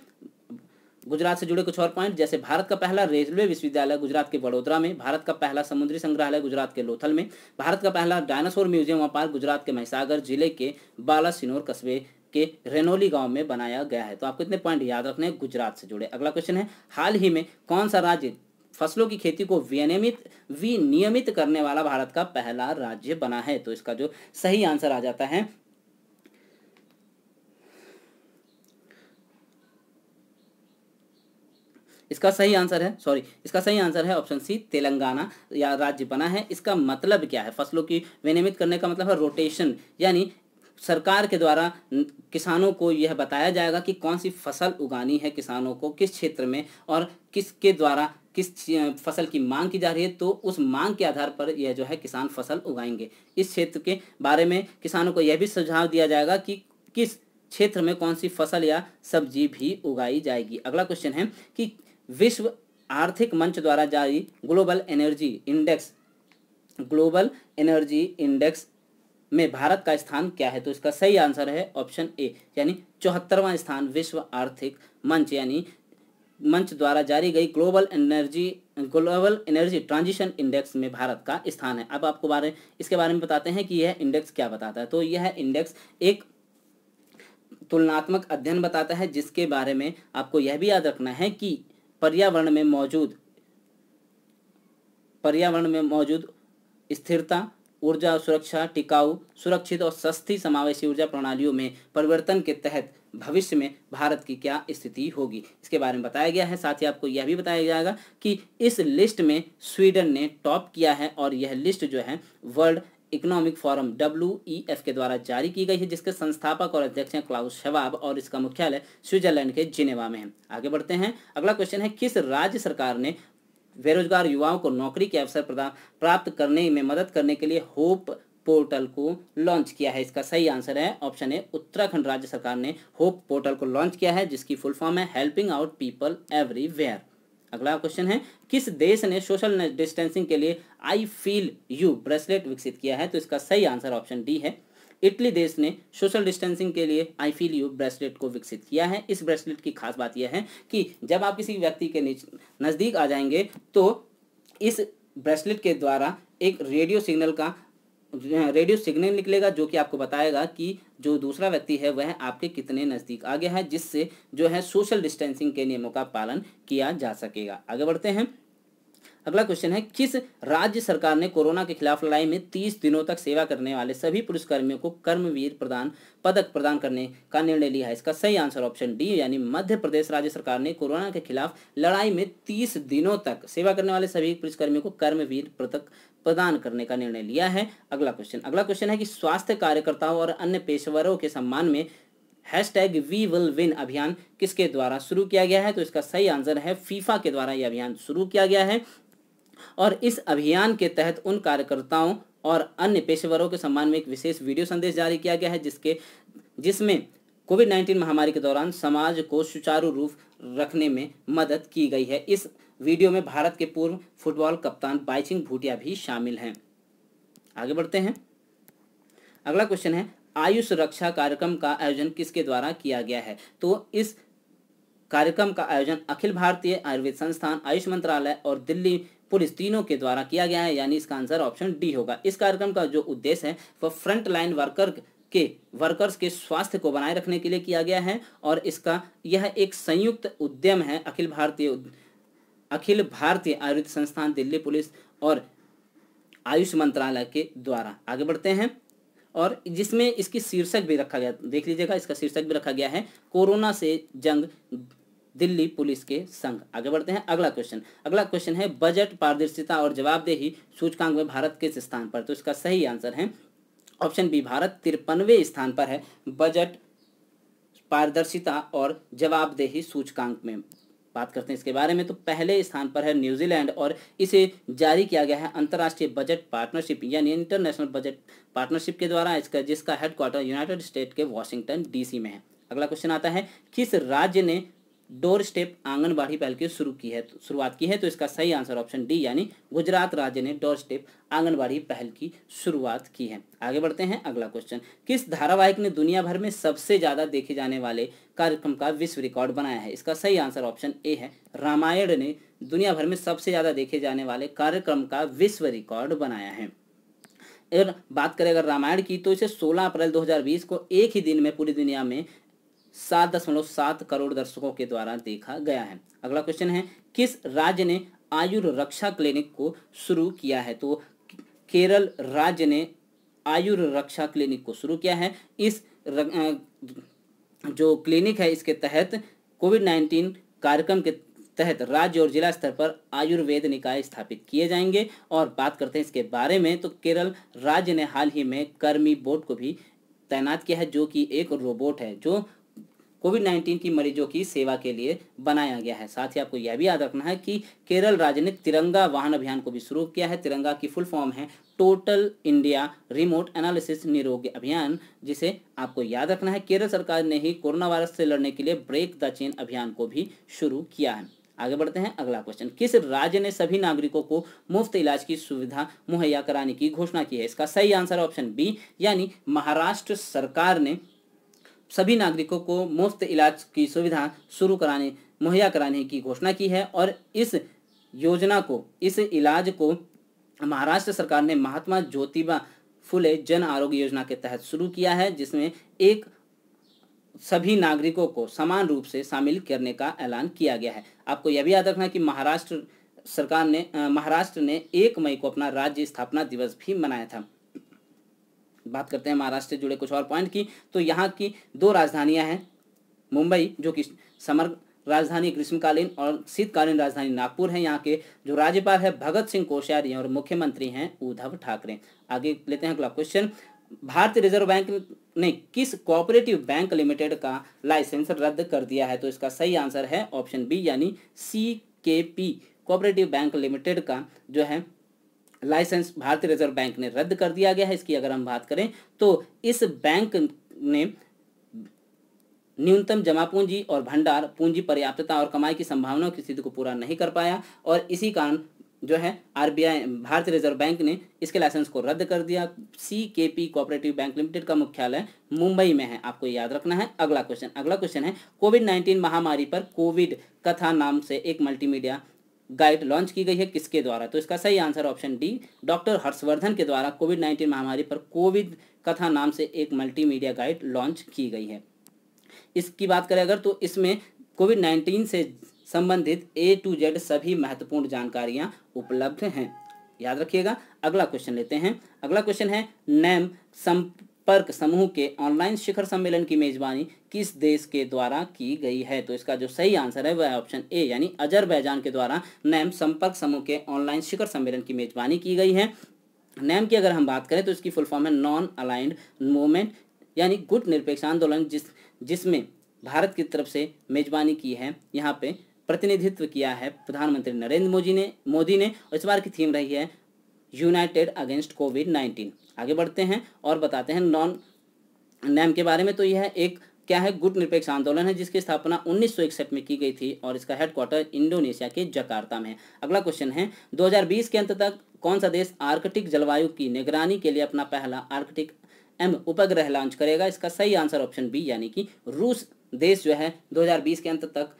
गुजरात से जुड़े कुछ और पॉइंट, जैसे भारत का पहला रेलवे विश्वविद्यालय गुजरात के वडोदरा में, भारत का पहला समुद्री संग्रहालय गुजरात के लोथल में, भारत का पहला डायनासोर म्यूजियम व पार्क गुजरात के महिसागर जिले के बालासिनोर कस्बे के रेनोली गांव में बनाया गया है। तो आपको इतने पॉइंट याद रखने हैं गुजरात से जुड़े। अगला क्वेश्चन है, हाल ही में कौन सा राज्य फसलों की खेती को विनियमित करने वाला भारत का पहला राज्य बना है? तो इसका जो सही आंसर आ जाता है, इसका सही आंसर है ऑप्शन सी, तेलंगाना या राज्य बना है। इसका मतलब क्या है? फसलों की विनियमित करने का मतलब है रोटेशन, यानी सरकार के द्वारा किसानों को यह बताया जाएगा कि कौन सी फसल उगानी है किसानों को किस क्षेत्र में और किसके द्वारा किस फसल की मांग की जा रही है, तो उस मांग के आधार पर यह जो है किसान फसल उगाएंगे। इस क्षेत्र के बारे में किसानों को यह भी सुझाव दिया जाएगा कि किस क्षेत्र में कौन सी फसल या सब्जी भी उगाई जाएगी। अगला क्वेश्चन है कि विश्व आर्थिक मंच द्वारा जारी ग्लोबल एनर्जी इंडेक्स में भारत का स्थान क्या है? तो इसका सही आंसर है ऑप्शन ए, यानी 74वां स्थान विश्व आर्थिक मंच यानी मंच द्वारा जारी गई ग्लोबल एनर्जी ट्रांजिशन इंडेक्स में भारत का स्थान है। अब आपको इसके बारे में बताते हैं कि यह इंडेक्स क्या बताता है। तो यह इंडेक्स एक तुलनात्मक अध्ययन बताता है, जिसके बारे में आपको यह भी याद रखना है कि पर्यावरण में मौजूद स्थिरता, ऊर्जा सुरक्षा, टिकाऊ, सुरक्षित और सस्ती समावेशी ऊर्जा प्रणालियों में परिवर्तन के तहत भविष्य में भारत की क्या स्थिति होगी, इसके बारे में बताया गया है। साथ ही आपको यह भी बताया जाएगा कि इस लिस्ट में स्वीडन ने टॉप किया है और यह लिस्ट जो है वर्ल्ड इकोनॉमिक फोरम WEF के द्वारा जारी की गई है, जिसके संस्थापक और अध्यक्ष हैं क्लाउस शवाब और इसका मुख्यालय स्विट्जरलैंड के जिनेवा में है। आगे बढ़ते हैं। अगला क्वेश्चन है, किस राज्य सरकार ने बेरोजगार युवाओं को नौकरी के अवसर प्राप्त करने में मदद करने के लिए होप पोर्टल को लॉन्च किया है? इसका सही आंसर है ऑप्शन ए, उत्तराखंड राज्य सरकार ने होप पोर्टल को लॉन्च किया है, जिसकी फुल फॉर्म है हेल्पिंग आउट पीपल एवरीवेयर। अगला क्वेश्चन है, किस देश ने सोशल डिस्टेंसिंग के लिए आई फील यू ब्रेसलेट विकसित किया है? तो इसका सही आंसर ऑप्शन डी है, इटली देश ने सोशल डिस्टेंसिंग के लिए आई फील यू ब्रेसलेट को विकसित किया है। इस ब्रेसलेट की खास बात यह है कि जब आप किसी व्यक्ति के नज़दीक आ जाएंगे तो इस ब्रेसलेट के द्वारा एक रेडियो सिग्नल निकलेगा, जो कि आपको बताएगा कि जो दूसरा व्यक्ति है वह आपके कितने नज़दीक आ गया है, जिससे जो है सोशल डिस्टेंसिंग के नियमों का पालन किया जा सकेगा। आगे बढ़ते हैं। अगला क्वेश्चन है, किस राज्य सरकार ने कोरोना के खिलाफ लड़ाई में 30 दिनों तक सेवा करने वाले सभी पुलिसकर्मियों को कर्मवीर पदक प्रदान करने का निर्णय लिया है? इसका सही आंसर ऑप्शन डी, यानी मध्य प्रदेश राज्य सरकार ने कोरोना के खिलाफ लड़ाई में 30 दिनों तक सेवा करने वाले सभी पुलिसकर्मियों को कर्मवीर पदक प्रदान करने का निर्णय लिया है। अगला क्वेश्चन है कि स्वास्थ्य कार्यकर्ताओं और अन्य पेशेवरों के सम्मान में #WeWillWin अभियान किसके द्वारा शुरू किया गया है? तो इसका सही आंसर है फीफा के द्वारा यह अभियान शुरू किया गया है और इस अभियान के तहत उन कार्यकर्ताओं और अन्य पेशेवरों के सम्मान में एक विशेष वीडियो संदेश जारी किया गया है, जिसमें कोविड-19 महामारी के दौरान समाज को सुचारू रूप रखने में मदद की गई है। इस वीडियो में भारत के पूर्व फुटबॉल कप्तान बाइचुंग भूटिया भी शामिल हैं। आगे बढ़ते हैं। अगला क्वेश्चन है, आयुष रक्षा कार्यक्रम का आयोजन किसके द्वारा किया गया है? तो इस कार्यक्रम का आयोजन अखिल भारतीय आयुर्वेद संस्थान, आयुष मंत्रालय और दिल्ली पुलिस तीनों के द्वारा किया गया है, यानी इसका आंसर ऑप्शन डी होगा। इस कार्यक्रम का जो उद्देश्य है वह फ्रंट लाइन वर्कर्स के स्वास्थ्य को बनाए रखने के लिए किया गया है और यह एक संयुक्त उद्यम है अखिल भारतीय आयुर्वेद संस्थान, दिल्ली पुलिस और आयुष मंत्रालय के द्वारा। आगे बढ़ते हैं और जिसमें इसकी शीर्षक भी रखा गया, देख लीजिएगा, इसका शीर्षक भी रखा गया है कोरोना से जंग, दिल्ली पुलिस के संग। आगे बढ़ते हैं। अगला क्वेश्चन है, बजट पारदर्शिता और जवाबदेही सूचकांक में भारत किस स्थान पर? तो इसका सही आंसर है ऑप्शन बी, भारत 53वें स्थान पर है बजट पारदर्शिता और जवाबदेही सूचकांक में। बात करते हैं इसके बारे में, तो पहले स्थान पर है न्यूजीलैंड और इसे जारी किया गया है अंतर्राष्ट्रीय बजट पार्टनरशिप यानी इंटरनेशनल बजट पार्टनरशिप के द्वारा, जिसका हेडक्वार्टर यूनाइटेड स्टेट के वॉशिंगटन DC में है। अगला क्वेश्चन आता है, किस राज्य ने डोर स्टेप आंगनबाड़ी पहल की शुरुआत की है? तो इसका सही आंसर ऑप्शन डी, यानी गुजरात राज्य ने डोर स्टेप आंगनबाड़ी पहल की शुरुआत की है। आगे बढ़ते हैं। अगला क्वेश्चन, किस धारावाहिक ने दुनिया भर में सबसे ज्यादा देखे जाने वाले कार्यक्रम का विश्व रिकॉर्ड बनाया है? इसका सही आंसर ऑप्शन ए है, रामायण ने दुनिया भर में सबसे ज्यादा देखे जाने वाले कार्यक्रम का विश्व रिकॉर्ड बनाया है। और बात करें अगर रामायण की, तो इसे 16 अप्रैल 2020 को एक ही दिन में पूरी दुनिया में 7.7 करोड़ दर्शकों के द्वारा देखा गया है। अगला क्वेश्चन है, किस राज्य ने आयुर्रक्षा क्लिनिक को शुरू किया है? तो केरल राज्य ने आयुर्रक्षा क्लिनिक को शुरू किया है। इस जो क्लिनिक है इसके तहत कोविड-19 कार्यक्रम के तहत राज्य और जिला स्तर पर आयुर्वेद निकाय स्थापित किए जाएंगे। और बात करते हैं इसके बारे में, तो केरल राज्य ने हाल ही में कर्मी बोट को भी तैनात किया है, जो कि एक रोबोट है जो कोविड-19 की मरीजों की सेवा के लिए बनाया गया है। साथ ही आपको यह भी याद रखना है कि केरल राज्य ने तिरंगा वाहन अभियान को भी शुरू किया है। तिरंगा की फुल फॉर्म है टोटल इंडिया रिमोट एनालिसिस निरोग अभियान, जिसे आपको याद रखना है। केरल सरकार ने ही कोरोना वायरस से लड़ने के लिए ब्रेक द चेन अभियान को भी शुरू किया है। आगे बढ़ते हैं। अगला क्वेश्चन, किस राज्य ने सभी नागरिकों को मुफ्त इलाज की सुविधा मुहैया कराने की घोषणा की है? इसका सही आंसर ऑप्शन बी, यानी महाराष्ट्र सरकार ने सभी नागरिकों को मुफ्त इलाज की सुविधा मुहैया कराने की घोषणा की है। और इस इलाज को महाराष्ट्र सरकार ने महात्मा ज्योतिबा फुले जन आरोग्य योजना के तहत शुरू किया है, जिसमें 1 सभी नागरिकों को समान रूप से शामिल करने का ऐलान किया गया है। आपको यह भी याद रखना कि महाराष्ट्र ने 1 मई को अपना राज्य स्थापना दिवस भी मनाया था। बात करते हैं महाराष्ट्र से जुड़े कुछ और पॉइंट की, तो यहाँ की 2 राजधानियाँ हैं, मुंबई जो कि समर राजधानी ग्रीष्मकालीन और शीतकालीन राजधानी नागपुर है। यहाँ के जो राज्यपाल है भगत सिंह कोश्यारी और मुख्यमंत्री हैं उद्धव ठाकरे। आगे लेते हैं अगला क्वेश्चन। भारतीय रिजर्व बैंक ने किस कोऑपरेटिव बैंक लिमिटेड का लाइसेंस रद्द कर दिया है? तो इसका सही आंसर है ऑप्शन बी यानी CKP कोऑपरेटिव बैंक लिमिटेड का जो है लाइसेंस भारतीय रिजर्व बैंक ने रद्द कर दिया गया है। इसकी अगर हम बात करें तो इस बैंक ने न्यूनतम जमा पूंजी और भंडार पूंजी पर्याप्तता और कमाई की संभावनाओं की स्थिति को पूरा नहीं कर पाया और इसी कारण जो है RBI भारतीय रिजर्व बैंक ने इसके लाइसेंस को रद्द कर दिया। CKP कोऑपरेटिव बैंक लिमिटेड का मुख्यालय मुंबई में है, आपको याद रखना है। अगला क्वेश्चन है कोविड-19 महामारी पर कोविड कथा नाम से एक मल्टीमीडिया गाइड लॉन्च की गई है, किसके द्वारा? तो इसका सही answer option D doctor Harshvardhan के द्वारा कोविड-19 महामारी पर कोविड कथा नाम से एक मल्टीमीडिया गाइड लॉन्च की गई है। इसकी बात करें अगर तो इसमें कोविड-19 से संबंधित A to Z सभी महत्वपूर्ण जानकारियां उपलब्ध हैं, याद रखिएगा। अगला क्वेश्चन लेते हैं। अगला क्वेश्चन है नैम संपर्क समूह के ऑनलाइन शिखर सम्मेलन की मेजबानी किस देश के द्वारा की गई है? तो इसका जो सही आंसर है वह है ऑप्शन ए यानी अजरबैजान के द्वारा नैम संपर्क समूह के ऑनलाइन शिखर सम्मेलन की मेजबानी की गई है। नैम की अगर हम बात करें तो इसकी फुल फॉर्म है नॉन अलाइंड मूवमेंट यानी गुट निरपेक्ष आंदोलन, जिसमें भारत की तरफ से मेजबानी की है, यहाँ पे प्रतिनिधित्व किया है प्रधानमंत्री नरेंद्र मोदी ने और इस बार की थीम रही है यूनाइटेड अगेंस्ट कोविड-19। आगे बढ़ते हैं और बताते हैं नैम के बारे में। तो यह एक क्या है, गुट निरपेक्ष आंदोलन है जिसकी स्थापना 1961 में की गई थी और इसका हेडक्वार्टर इंडोनेशिया के जकार्ता में है। अगला क्वेश्चन है 2020 के अंत तक कौन सा देश आर्कटिक जलवायु की निगरानी के लिए अपना पहला आर्कटिक उपग्रह लॉन्च करेगा? इसका सही आंसर ऑप्शन बी यानी कि रूस देश जो है 2020 के अंत तक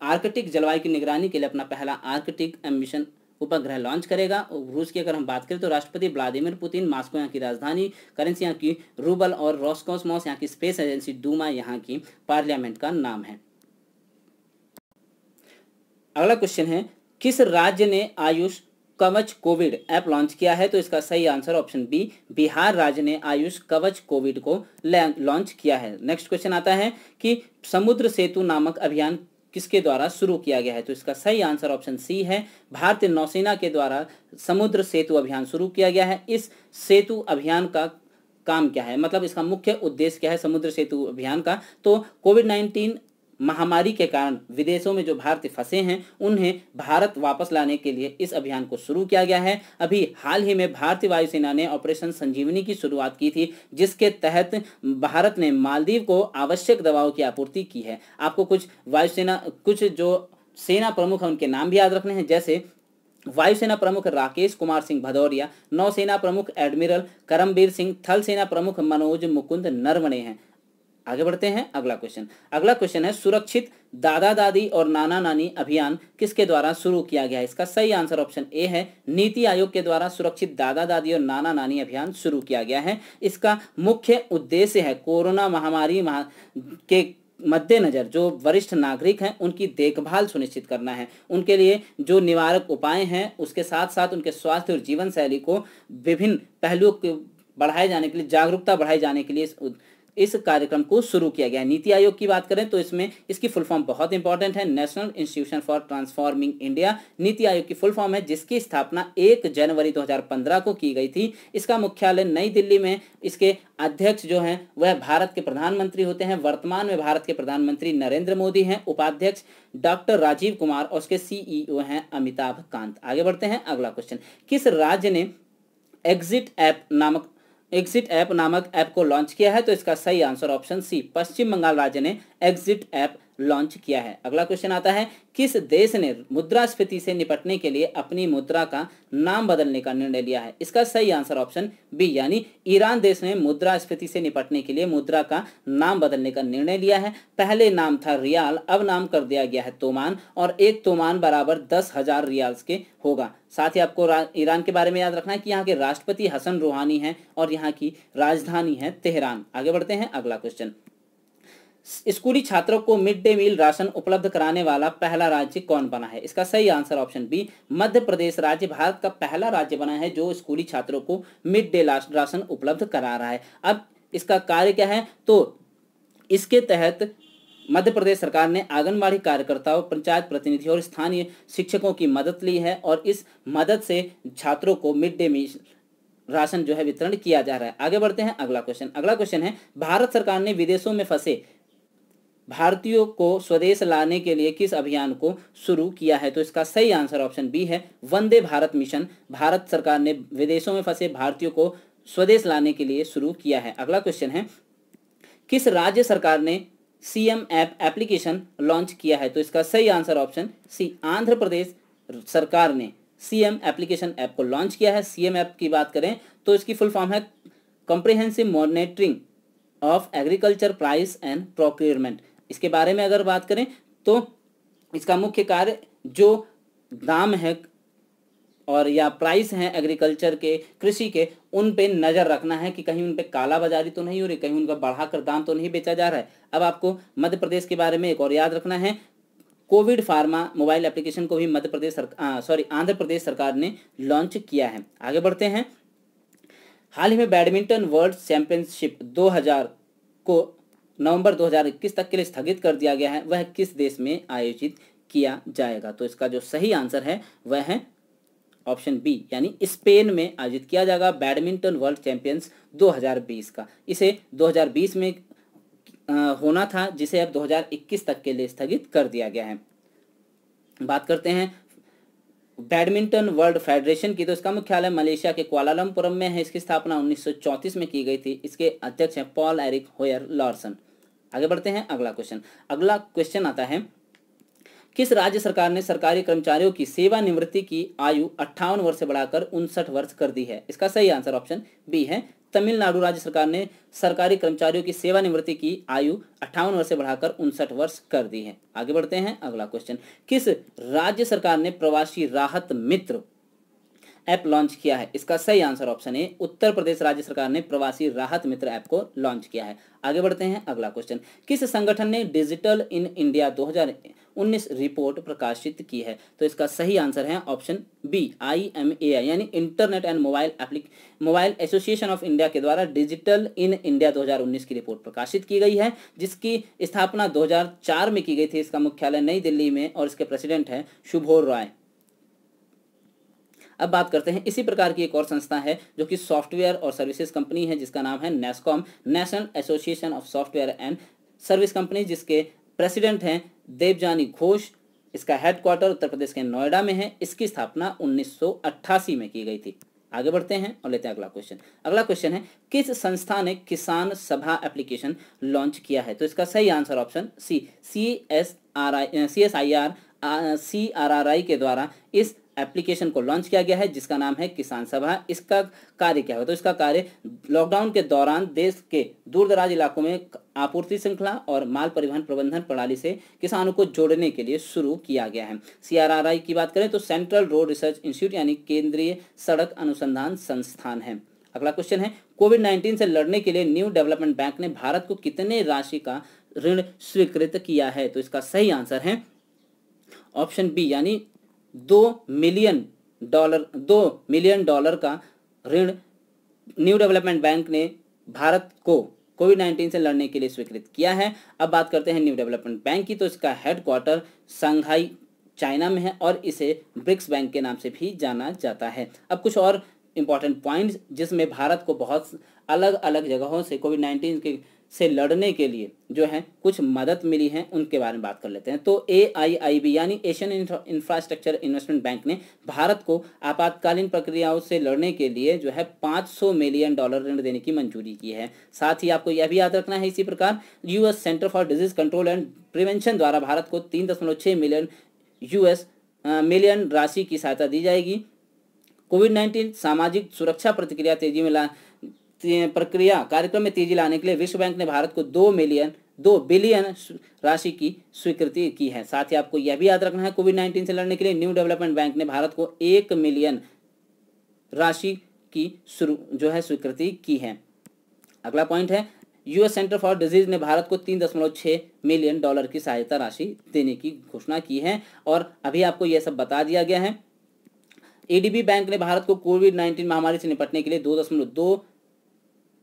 आर्कटिक जलवायु की निगरानी के लिए अपना पहला आर्कटिक मिशन उपग्रह लॉन्च करेगा। रूस की अगर हम बात करें तो राष्ट्रपति व्लादिमीर पुतिन, मॉस्को यहाँ की राजधानी, करेंसी यहाँ की रूबल और रोसकॉस्मोस यहाँ की स्पेस एजेंसी, डूमा यहाँ की पार्लियामेंट का नाम है। अगला क्वेश्चन है किस राज्य ने आयुष कवच कोविड ऐप लॉन्च किया है? तो इसका सही आंसर ऑप्शन बी बिहार राज्य ने आयुष कवच कोविड को लॉन्च किया है। नेक्स्ट क्वेश्चन आता है कि समुद्र सेतु नामक अभियान किसके द्वारा शुरू किया गया है? तो इसका सही आंसर ऑप्शन सी है भारतीय नौसेना के द्वारा समुद्र सेतु अभियान शुरू किया गया है। इस सेतु अभियान का काम क्या है, मतलब इसका मुख्य उद्देश्य क्या है समुद्र सेतु अभियान का? तो कोविड-19 महामारी के कारण विदेशों में जो भारतीय फंसे हैं उन्हें भारत वापस लाने के लिए इस अभियान को शुरू किया गया है। अभी हाल ही में भारतीय वायुसेना ने ऑपरेशन संजीवनी की शुरुआत की थी जिसके तहत भारत ने मालदीव को आवश्यक दवाओं की आपूर्ति की है। आपको कुछ जो सेना प्रमुख हैं उनके नाम भी याद रखने हैं, जैसे वायुसेना प्रमुख राकेश कुमार सिंह भदौरिया, नौसेना प्रमुख एडमिरल करमबीर सिंह, थल सेना प्रमुख मनोज मुकुंद नरवणे हैं। आगे बढ़ते हैं। अगला क्वेश्चन है सुरक्षित दादा दादी और नाना नानी अभियान किसके द्वारा शुरू किया गया है? इसका सही आंसर ऑप्शन ए है नीति आयोग के द्वारा सुरक्षित दादा दादी और नाना नानी अभियान शुरू किया गया है। इसका मुख्य उद्देश्य है कोरोना महामारी के मद्देनजर जो वरिष्ठ नागरिक हैं उनकी देखभाल सुनिश्चित करना है। उनके लिए जो निवारक उपाय हैं उसके साथ साथ उनके स्वास्थ्य और जीवन शैली को विभिन्न पहलुओं को बढ़ाए जाने के लिए, जागरूकता बढ़ाए जाने के लिए इस कार्यक्रम को शुरू किया गया है। नीति आयोग की बात करें तो इसमें इसकी फुल फॉर्म बहुत इंपॉर्टेंट है, national institution for transforming India NITI Aayog की फुल फॉर्म है, जिसकी स्थापना 1 जनवरी 2015 को की गई थी। इसका मुख्यालय नई दिल्ली में, इसके अध्यक्ष जो हैं वह भारत के प्रधानमंत्री होते हैं। वर्तमान में भारत के प्रधानमंत्री नरेंद्र मोदी हैं, उपाध्यक्ष डॉक्टर राजीव कुमार और उसके CEO हैं अमिताभ कांत। आगे बढ़ते हैं। अगला क्वेश्चन, किस राज्य ने एग्जिट ऐप नामक ऐप को लॉन्च किया है? तो इसका सही आंसर ऑप्शन सी पश्चिम बंगाल राज्य ने एग्जिट ऐप लॉन्च किया है। अगला क्वेश्चन आता है, किस देश ने मुद्रास्फीति से निपटने के लिए अपनी मुद्रा का नाम बदलने का निर्णय लिया है? इसका सही आंसर ऑप्शन बी यानी ईरान देश ने मुद्रास्फीति से निपटने के लिए मुद्रा का नाम बदलने का निर्णय लिया है। पहले नाम था रियाल, अब नाम कर दिया गया है तोमान, और एक तोमान बराबर 10,000 रियाल्स के होगा। साथ ही आपको ईरान के बारे में याद रखना है कि यहाँ के राष्ट्रपति हसन रूहानी हैं और यहाँ की राजधानी है तेहरान। आगे बढ़ते हैं, अगला क्वेश्चन, स्कूली छात्रों को मिड डे मील राशन उपलब्ध कराने वाला पहला राज्य कौन बना है? इसका सही answer option B Madhya Pradesh राज्य भारत का पहला राज्य बना है जो स्कूली छात्रों को मिड डे राशन उपलब्ध करा रहा है। अब इसका कार्य क्या है? तो इसके तहत मध्य प्रदेश सरकार ने आंगनबाड़ी कार्यकर्ताओं, पंचायत प्रतिनिधियों और स्थानीय शिक्षकों की मदद ली है और इस मदद से छात्रों को मिड डे मील राशन जो है वितरण किया जा रहा है। आगे बढ़ते हैं, अगला क्वेश्चन है, भारत सरकार ने विदेशों में फंसे भारतीयों को स्वदेश लाने के लिए किस अभियान को शुरू किया है? तो इसका सही आंसर ऑप्शन बी है वंदे भारत मिशन। भारत सरकार ने विदेशों में फंसे भारतीयों को स्वदेश लाने के लिए शुरू किया है। अगला क्वेश्चन है, किस राज्य सरकार ने सीएम ऐप एप्लीकेशन लॉन्च किया है? तो इसका सही आंसर ऑप्शन सी आंध्र प्रदेश सरकार ने सीएम एप्लीकेशन ऐप को लॉन्च किया है। सीएम ऐप की बात करें तो इसकी फुल फॉर्म है comprehensive monitoring of agriculture price and procurement. इसके बारे में अगर बात करें तो इसका मुख्य कार्य जो दाम है और या प्राइस हैं एग्रीकल्चर के, कृषि के, उन पे नज़र रखना है कि कहीं उन पे काला बाजारी तो नहीं हो रही, कहीं उनका बढ़ाकर दाम तो नहीं बेचा जा रहा है। अब आपको मध्य प्रदेश के बारे में एक और याद रखना है, कोविड फार्मा मोबाइल एप्लीकेशन को भी आंध्र प्रदेश सरकार ने लॉन्च किया है। आगे बढ़ते हैं, हाल ही में बैडमिंटन वर्ल्ड चैंपियनशिप 2000 को नवंबर 2021 तक के लिए स्थगित कर दिया गया है, वह किस देश में आयोजित किया जाएगा? तो इसका जो सही आंसर है वह है ऑप्शन बी यानी स्पेन में आयोजित किया जाएगा बैडमिंटन वर्ल्ड चैंपियंस 2020 का। इसे 2020 में होना था, जिसे अब 2021 तक के लिए स्थगित कर दिया गया है। बात करते हैं बैडमिंटन वर्ल्ड फेडरेशन की, तो इसका मुख्यालय मलेशिया के कुआलालंपुरम में है। इसकी स्थापना 1934 में की गई थी। इसके अध्यक्ष हैं पॉल एरिक होयर लॉर्सन। आगे बढ़ते हैं, अगला क्वेश्चन आता है, किस राज्य सरकार ने सरकारी कर्मचारियों की सेवानिवृत्ति की आयु 58 वर्ष से बढ़ाकर 59 वर्ष कर दी है? इसका सही आंसर ऑप्शन बी है तमिलनाडु राज्य सरकार ने सरकारी कर्मचारियों की सेवानिवृत्ति की आयु 58 वर्ष से बढ़ाकर 59 वर्ष कर दी है। आगे बढ़ते हैं, अगला क्वेश्चन, किस राज्य सरकार ने प्रवासी राहत मित्र ऐप लॉन्च किया है? इसका सही आंसर ऑप्शन ए उत्तर प्रदेश राज्य सरकार ने प्रवासी राहत मित्र ऐप को लॉन्च किया है। आगे बढ़ते हैं, अगला क्वेश्चन, किस संगठन ने डिजिटल इन इंडिया 2019 रिपोर्ट प्रकाशित की है? तो इसका सही आंसर है ऑप्शन बी IMAI यानी internet and mobile association of India के द्वारा डिजिटल इन इंडिया 2019 की रिपोर्ट प्रकाशित की गई है, जिसकी स्थापना 2004 में की गई थी। इसका मुख्यालय नई दिल्ली में और इसके प्रेसिडेंट हैं शुभोर रॉय। अब बात करते हैं, इसी प्रकार की एक और संस्था है जो कि सॉफ्टवेयर और सर्विसेज कंपनी है, जिसका नाम है NASSCOM, national association of software and service company, जिसके प्रेसिडेंट हैं देवजानी घोष। इसका हेडक्वार्टर उत्तर प्रदेश के नोएडा में है। इसकी स्थापना 1988 में की गई थी। आगे बढ़ते हैं और लेते हैं अगला क्वेश्चन है, किस संस्था ने किसान सभा एप्लीकेशन लॉन्च किया है? तो इसका सही आंसर ऑप्शन सी CSIR के द्वारा इस एप्लीकेशन को लॉन्च किया गया है, जिसका नाम है किसान सभा। इसका कार्य क्या होता है? तो इसका कार्य लॉकडाउन के दौरान देश के दूर दराज इलाकों में आपूर्ति श्रृंखला और माल परिवहन प्रबंधन प्रणाली से किसानों को जोड़ने के लिए शुरू किया गया है। CRRI की बात करें तो सेंट्रल रोड रिसर्च इंस्टीट्यूट यानी केंद्रीय सड़क अनुसंधान संस्थान है। अगला क्वेश्चन है, कोविड-19 से लड़ने के लिए न्यू डेवलपमेंट बैंक ने भारत को कितने राशि का ऋण स्वीकृत किया है? तो इसका सही आंसर है ऑप्शन बी यानी $2 मिलियन का ऋण न्यू डेवलपमेंट बैंक ने भारत को कोविड-19 से लड़ने के लिए स्वीकृत किया है। अब बात करते हैं न्यू डेवलपमेंट बैंक की, तो इसका हेडक्वार्टर शंघाई चाइना में है और इसे ब्रिक्स बैंक के नाम से भी जाना जाता है। अब कुछ और इंपॉर्टेंट पॉइंट्स जिसमें भारत को बहुत अलग अलग जगहों से कोविड-19 के से लड़ने के लिए जो है कुछ मदद मिली है, उनके बारे में बात कर लेते हैं। तो AIIB यानी एशियन इंफ्रास्ट्रक्चर इन्वेस्टमेंट बैंक ने भारत को आपातकालीन प्रक्रियाओं से लड़ने के लिए जो है $500 मिलियन ऋण देने की मंजूरी की है। साथ ही आपको यह भी याद रखना है, इसी प्रकार US centre for disease control and prevention द्वारा भारत को 3.6 मिलियन राशि की सहायता दी जाएगी। कोविड-19 सामाजिक सुरक्षा प्रक्रिया कार्यक्रम में तेजी लाने के लिए विश्व बैंक ने भारत को 2 बिलियन राशि की स्वीकृति की है। साथ ही आपको यह भी याद रखना है, कोविड-19 से लड़ने के लिए न्यू डेवलपमेंट बैंक ने भारत को 1 मिलियन राशि की जो है स्वीकृति की है। अगला पॉइंट है, US सेंटर फॉर डिजीज ने भारत को 3.6 मिलियन डॉलर की सहायता राशि देने की घोषणा की है। और अभी आपको यह सब बता दिया गया है। ADB बैंक ने भारत को कोविड-19 महामारी से निपटने के लिए $2.2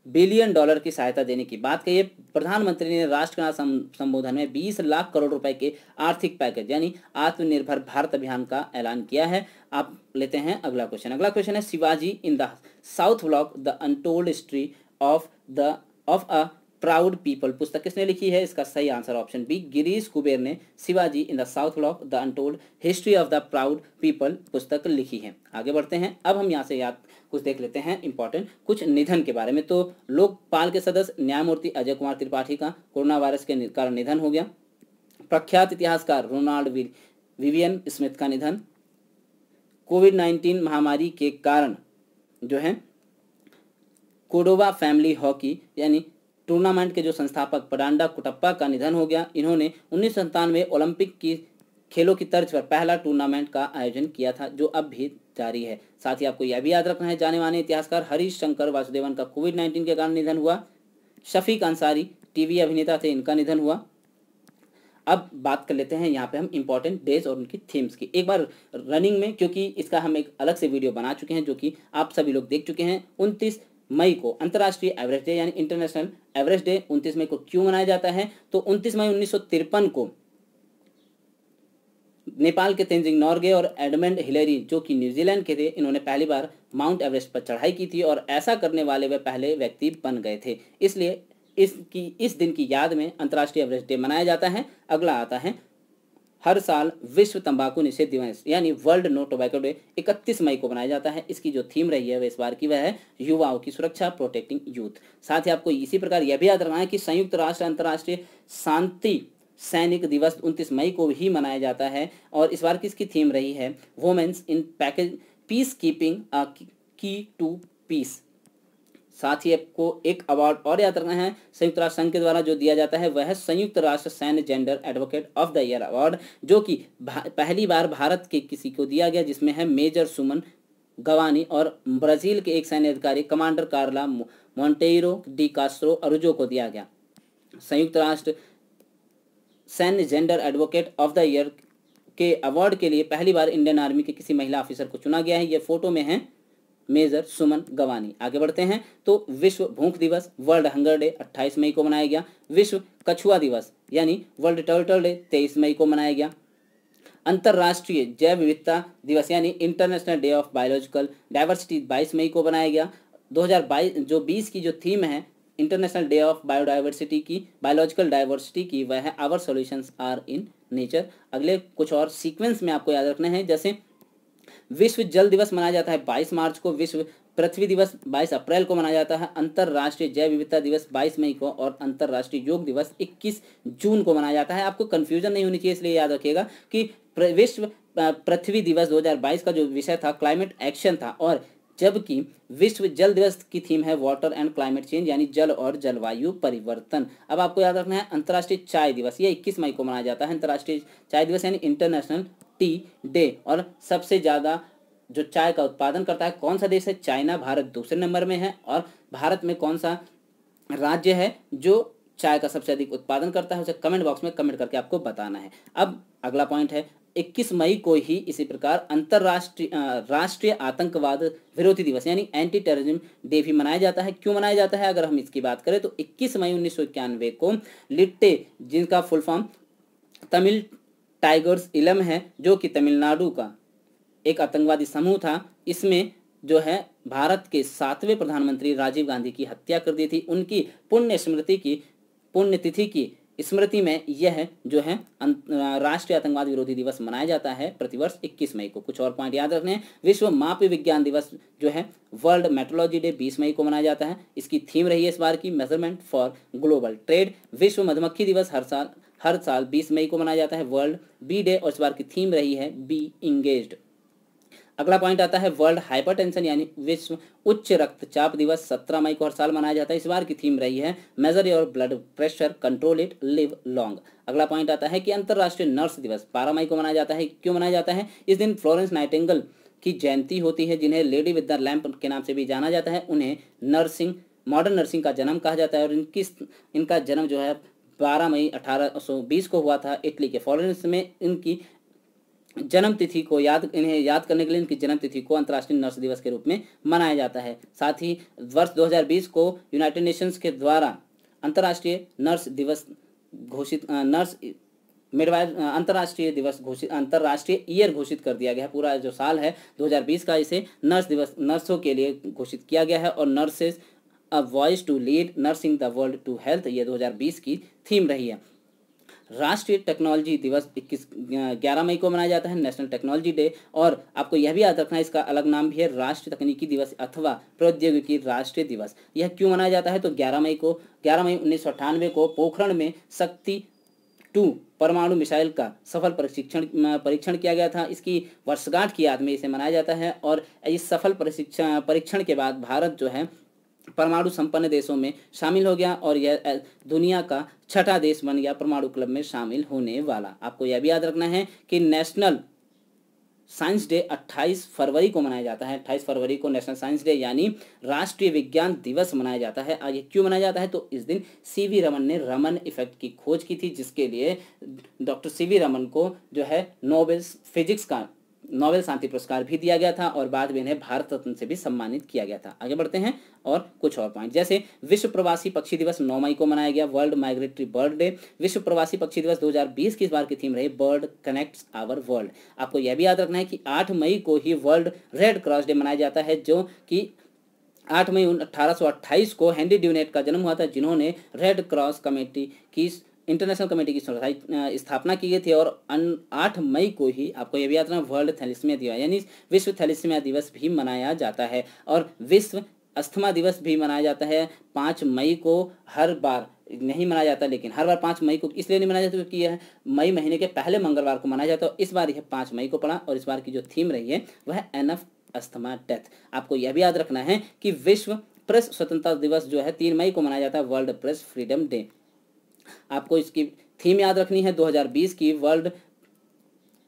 बिलियन की सहायता देने की बात कही है। प्रधानमंत्री ने राष्ट्र का संबोधन में 20 लाख करोड़ रुपए के आर्थिक पैकेज यानी आत्मनिर्भर भारत अभियान का ऐलान किया है। आप लेते हैं अगला क्वेश्चन। अगला क्वेश्चन है, Shivaji in the South Block the untold history of a proud people पुस्तक किसने लिखी है? इसका सही answer option B, Girish Kuber ने Shivaji in the South Block the untold history of the proud people पुस्तक लिखी है। आगे बढ़ते हैं। अब हम यहाँ से याद कुछ देख लेते हैं इंपॉर्टेंट कुछ निधन के बारे में। तो लोकपाल के सदस्य न्यायमूर्ति अजय कुमार त्रिपाठी का कोरोना वायरस के कारण निधन हो गया। प्रख्यात इतिहासकार रोनाल्ड विवियन स्मिथ का निधन। कोविड-19 महामारी के कारण जो है कोडोवा फैमिली हॉकी यानी टूर्नामेंट के जो संस्थापक पडांडा कुटप्पा का निधन हो गया। इन्होंने 1997 ओलंपिक की खेलों की तर्ज पर पहला टूर्नामेंट का आयोजन किया था, जो अब भी जारी है। साथ ही आपको यह भी याद रखना है, जाने माने इतिहासकार हरीश शंकर वासुदेवन का कोविड-19 के कारण निधन हुआ। शफीक अंसारी टीवी अभिनेता थे, इनका निधन हुआ। अब बात कर लेते हैं यहाँ पे हम इंपॉर्टेंट डेज और उनकी थीम्स की। एक बार रनिंग में, क्योंकि इसका हम एक अलग से वीडियो बना चुके हैं जो कि आप सभी लोग देख चुके हैं। 29 मई को अंतर्राष्ट्रीय एवरेस्ट डे यानी इंटरनेशनल एवरेस्ट डे 29 मई को क्यों मनाया जाता है? तो 29 मई 1953 को नेपाल के तेंजिंग नोर्गे और एडमंड हिलेरी जो कि न्यूजीलैंड के थे, इन्होंने पहली बार माउंट एवरेस्ट पर चढ़ाई की थी और ऐसा करने वाले वे पहले व्यक्ति बन गए थे। इसलिए इस दिन की याद में अंतर्राष्ट्रीय एवरेस्ट डे मनाया जाता है। अगला आता है, हर साल विश्व तंबाकू निषेध दिवस यानी वर्ल्ड नो टोबैको डे 31 मई को मनाया जाता है। इसकी जो थीम रही है वह इस बार की वह है युवाओं की सुरक्षा, प्रोटेक्टिंग यूथ। साथ ही आपको इसी प्रकार यह भी याद रखना है कि संयुक्त राष्ट्र अंतर्राष्ट्रीय शांति सैनिक दिवस 29 मई को ही मनाया जाता है और इस बार की इसकी थीम रही है women's in peacekeeping a key to piece. साथ ही आपको एक अवार्ड और याद रखना है, संयुक्त राष्ट्र संघ के द्वारा जो दिया जाता है वह है संयुक्त राष्ट्र सैन्य gender advocate of the year award, जो कि पहली बार भारत के किसी को दिया गया, जिसमें है मेजर सुमन गवानी और ब्राजील के एक सैन्य अधिकारी कमांडर कार्ला मोंटेiro डी कास्ट्रो अरुजो को दिया गया। संयुक्त राष्ट्र सैन्य gender advocate of the year के अवार्ड के लिए पहली बार इंडियन आर्मी के किसी महिला ऑफिसर को चुना गया है। ये फोटो में है मेजर सुमन गवानी। आगे बढ़ते हैं। तो विश्व भूख दिवस वर्ल्ड हंगर डे 28 मई को मनाया गया। विश्व कछुआ दिवस यानी वर्ल्ड टर्टल डे 23 मई को मनाया गया। अंतर्राष्ट्रीय जैव विविधता दिवस यानी international day of biological diversity 22 मई को बनाया गया। 2020 की जो थीम है इंटरनेशनल डे ऑफ बायोडाइवर्सिटी की, बायोलॉजिकल डाइवर्सिटी की, वह है our solutions are in nature. अगले कुछ और सीक्वेंस में आपको याद रखना है, जैसे विश्व जल दिवस मनाया जाता है 22 मार्च को, विश्व पृथ्वी दिवस 22 अप्रैल को मनाया जाता है, अंतर्राष्ट्रीय जैव विविधता दिवस 22 मई को और अंतर्राष्ट्रीय योग दिवस 21 जून को मनाया जाता है। आपको कंफ्यूजन नहीं होनी चाहिए, इसलिए याद रखिएगा कि विश्व पृथ्वी दिवस 2022 का जो विषय था क्लाइमेट एक्शन था, और जबकि विश्व जल दिवस की थीम है वाटर एंड क्लाइमेट चेंज यानी जल और जलवायु परिवर्तन। अब आपको याद रखना है अंतर्राष्ट्रीय चाय दिवस, ये 21 मई को मनाया जाता है। अंतर्राष्ट्रीय चाय दिवस यानी इंटरनेशनल टी डे। और सबसे ज़्यादा जो चाय का उत्पादन करता है कौन सा देश है? चाइना। भारत दूसरे नंबर में है। और भारत में कौन सा राज्य है जो चाय का सबसे अधिक उत्पादन करता है? उसे कमेंट बॉक्स में कमेंट करके आपको बताना है। अब अगला पॉइंट है 21 मई को ही इसी प्रकार अंतर्राष्ट्रीय राष्ट्रीय आतंकवाद विरोधी दिवस यानी एंटी टेररिज्म डे भी मनाया जाता है। क्यों मनाया जाता है अगर हम इसकी बात करें तो 21 मई 1991 को लिट्टे, जिनका फुल फॉर्म तमिल टाइगर्स इलम है, जो कि तमिलनाडु का एक आतंकवादी समूह था, इसमें जो है भारत के 7वें प्रधानमंत्री राजीव गांधी की हत्या कर दी थी। उनकी पुण्य स्मृति की पुण्यतिथि की स्मृति में यह जो है राष्ट्रीय आतंकवाद विरोधी दिवस मनाया जाता है प्रतिवर्ष 21 मई को। कुछ और पॉइंट याद रखने हैं। विश्व मापी विज्ञान दिवस जो है वर्ल्ड मेट्रोलॉजी डे 20 मई को मनाया जाता है। इसकी थीम रही है इस बार की मेजरमेंट फॉर ग्लोबल ट्रेड। विश्व मधुमक्खी दिवस हर साल 20 मई को मनाया जाता है वर्ल्ड बी डे, और इस बार की थीम रही है बी इंगेज्ड। अगला पॉइंट आता है वर्ल्ड हाइपरटेंशन यानी विश्व उच्च रक्तचाप दिवस 17 मई को हर साल मनाया जाता है। इस बार की थीम रही है major your blood pressure, control it, live long. अगला पॉइंट आता है कि अंतर्राष्ट्रीय नर्स दिवस 12 मई को मनाया जाता है। क्यों मनाया जाता है? इस दिन फ्लोरेंस नाइटिंगेल की जयंती होती है, जिन्हें लेडी विद द लैंप के नाम से भी जाना जाता है। उन्हें मॉडर्न नर्सिंग का जन्म कहा जाता है, और इनका जन्म जो है 12 मई 1820 को हुआ था इटली के फ्लोरेंस में। इनकी जन्म तिथि को इन्हें याद करने के लिए इनकी जन्म तिथि को अंतर्राष्ट्रीय नर्स दिवस के रूप में मनाया जाता है। साथ ही वर्ष 2020 को यूनाइटेड नेशंस के द्वारा अंतर्राष्ट्रीय नर्स दिवस घोषित अंतर्राष्ट्रीय ईयर घोषित कर दिया गया है। पूरा जो साल है 2020 का, इसे नर्सों के लिए घोषित किया गया है। और nurses a voice to lead nursing the world to health, ये 2020 की थीम रही है। राष्ट्रीय टेक्नोलॉजी दिवस 11 मई को मनाया जाता है, नेशनल टेक्नोलॉजी डे। और आपको यह भी याद रखना है, इसका अलग नाम भी है राष्ट्रीय तकनीकी दिवस अथवा प्रौद्योगिकी राष्ट्रीय दिवस। यह क्यों मनाया जाता है? तो 11 मई 1998 को पोखरण में शक्ति 2 परमाणु मिसाइल का सफल परीक्षण किया गया था। इसकी वर्षगांठ की याद में इसे मनाया जाता है। और इस सफल परीक्षण के बाद भारत जो है परमाणु संपन्न देशों में शामिल हो गया, और यह दुनिया का 6ठा देश बन गया परमाणु क्लब में शामिल होने वाला। आपको यह भी याद रखना है कि नेशनल साइंस डे 28 फरवरी को मनाया जाता है। 28 फरवरी को नेशनल साइंस डे यानी राष्ट्रीय विज्ञान दिवस मनाया जाता है। आज ये क्यों मनाया जाता है? तो इस दिन सीवी रमन ने रमन इफेक्ट की खोज की थी, जिसके लिए डॉक्टर सीवी रमन को जो है नोबेल फिजिक्स का नोबेल शांति पुरस्कार भी दिया गया था, और बाद में इन्हें भारत रत्न से भी सम्मानित किया गया था। आगे बढ़ते हैं और कुछ और पॉइंट, जैसे विश्व प्रवासी पक्षी दिवस 9 मई को मनाया गया, वर्ल्ड माइग्रेटरी बर्ड डे। विश्व प्रवासी पक्षी दिवस 2020 की इस बार की थीम रही बर्ड कनेक्ट्स आवर वर्ल्ड। आपको यह भी याद रखना है कि 8 मई को ही वर्ल्ड रेड क्रॉस डे मनाया जाता है, जो कि 8 मई 1828 को हेनरी ड्यूनेट का जन्म हुआ था, जिन्होंने रेड क्रॉस कमेटी की इंटरनेशनल कमेटी की स्थापना की गई थी। और 8 मई को ही आपको यह भी याद रखना वर्ल्ड थैलेसीमिया दिवस यानी विश्व थैलेसीमिया दिवस भी मनाया जाता है। और विश्व अस्थमा दिवस भी मनाया जाता है 5 मई को। हर बार नहीं मनाया जाता, लेकिन हर बार 5 मई को इसलिए नहीं मनाया जाता क्योंकि यह मई महीने के पहले मंगलवार को मनाया जाता है। इस बार यह 5 मई को पड़ा, और इस बार की जो थीम रही है वह एनफ अस्थमा डेथ। आपको यह भी याद रखना है कि विश्व प्रेस स्वतंत्रता दिवस जो है 3 मई को मनाया जाता है, वर्ल्ड प्रेस फ्रीडम डे। आपको इसकी थीम याद रखनी है 2020 की वर्ल्ड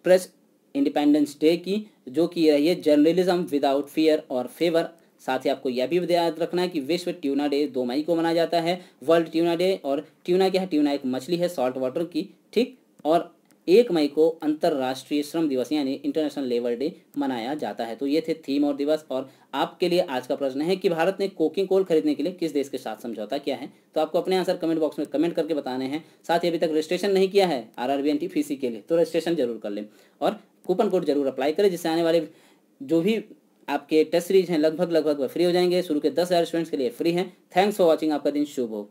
प्रेस इंडिपेंडेंस डे की, जो कि रही है जर्नलिज्म विदाउट फियर और फेवर। साथ ही आपको यह भी याद रखना है कि विश्व ट्यूना डे 2 मई को मनाया जाता है, वर्ल्ड ट्यूना डे। और ट्यूना क्या है? ट्यूना एक मछली है सॉल्ट वाटर की, ठीक। और 1 मई को अंतर्राष्ट्रीय श्रम दिवस यानी इंटरनेशनल लेबर डे मनाया जाता है। तो ये थे थीम और दिवस। और आपके लिए आज का प्रश्न है कि भारत ने कोकिंग कोल खरीदने के लिए किस देश के साथ समझौता किया है? तो आपको अपने आंसर कमेंट बॉक्स में कमेंट करके बताने हैं। साथ ही अभी तक रजिस्ट्रेशन नहीं किया है RRB NTPC के लिए तो रजिस्ट्रेशन जरूर कर लें, और कूपन कोड जरूर अप्लाई करें, जिससे आने वाले जो भी आपके टेस्ट सीरीज हैं लगभग फ्री हो जाएंगे। शुरू के 10,000 स्टूडेंट्स के लिए फ्री हैं। Thanks for watching. आपका दिन शुभ हो।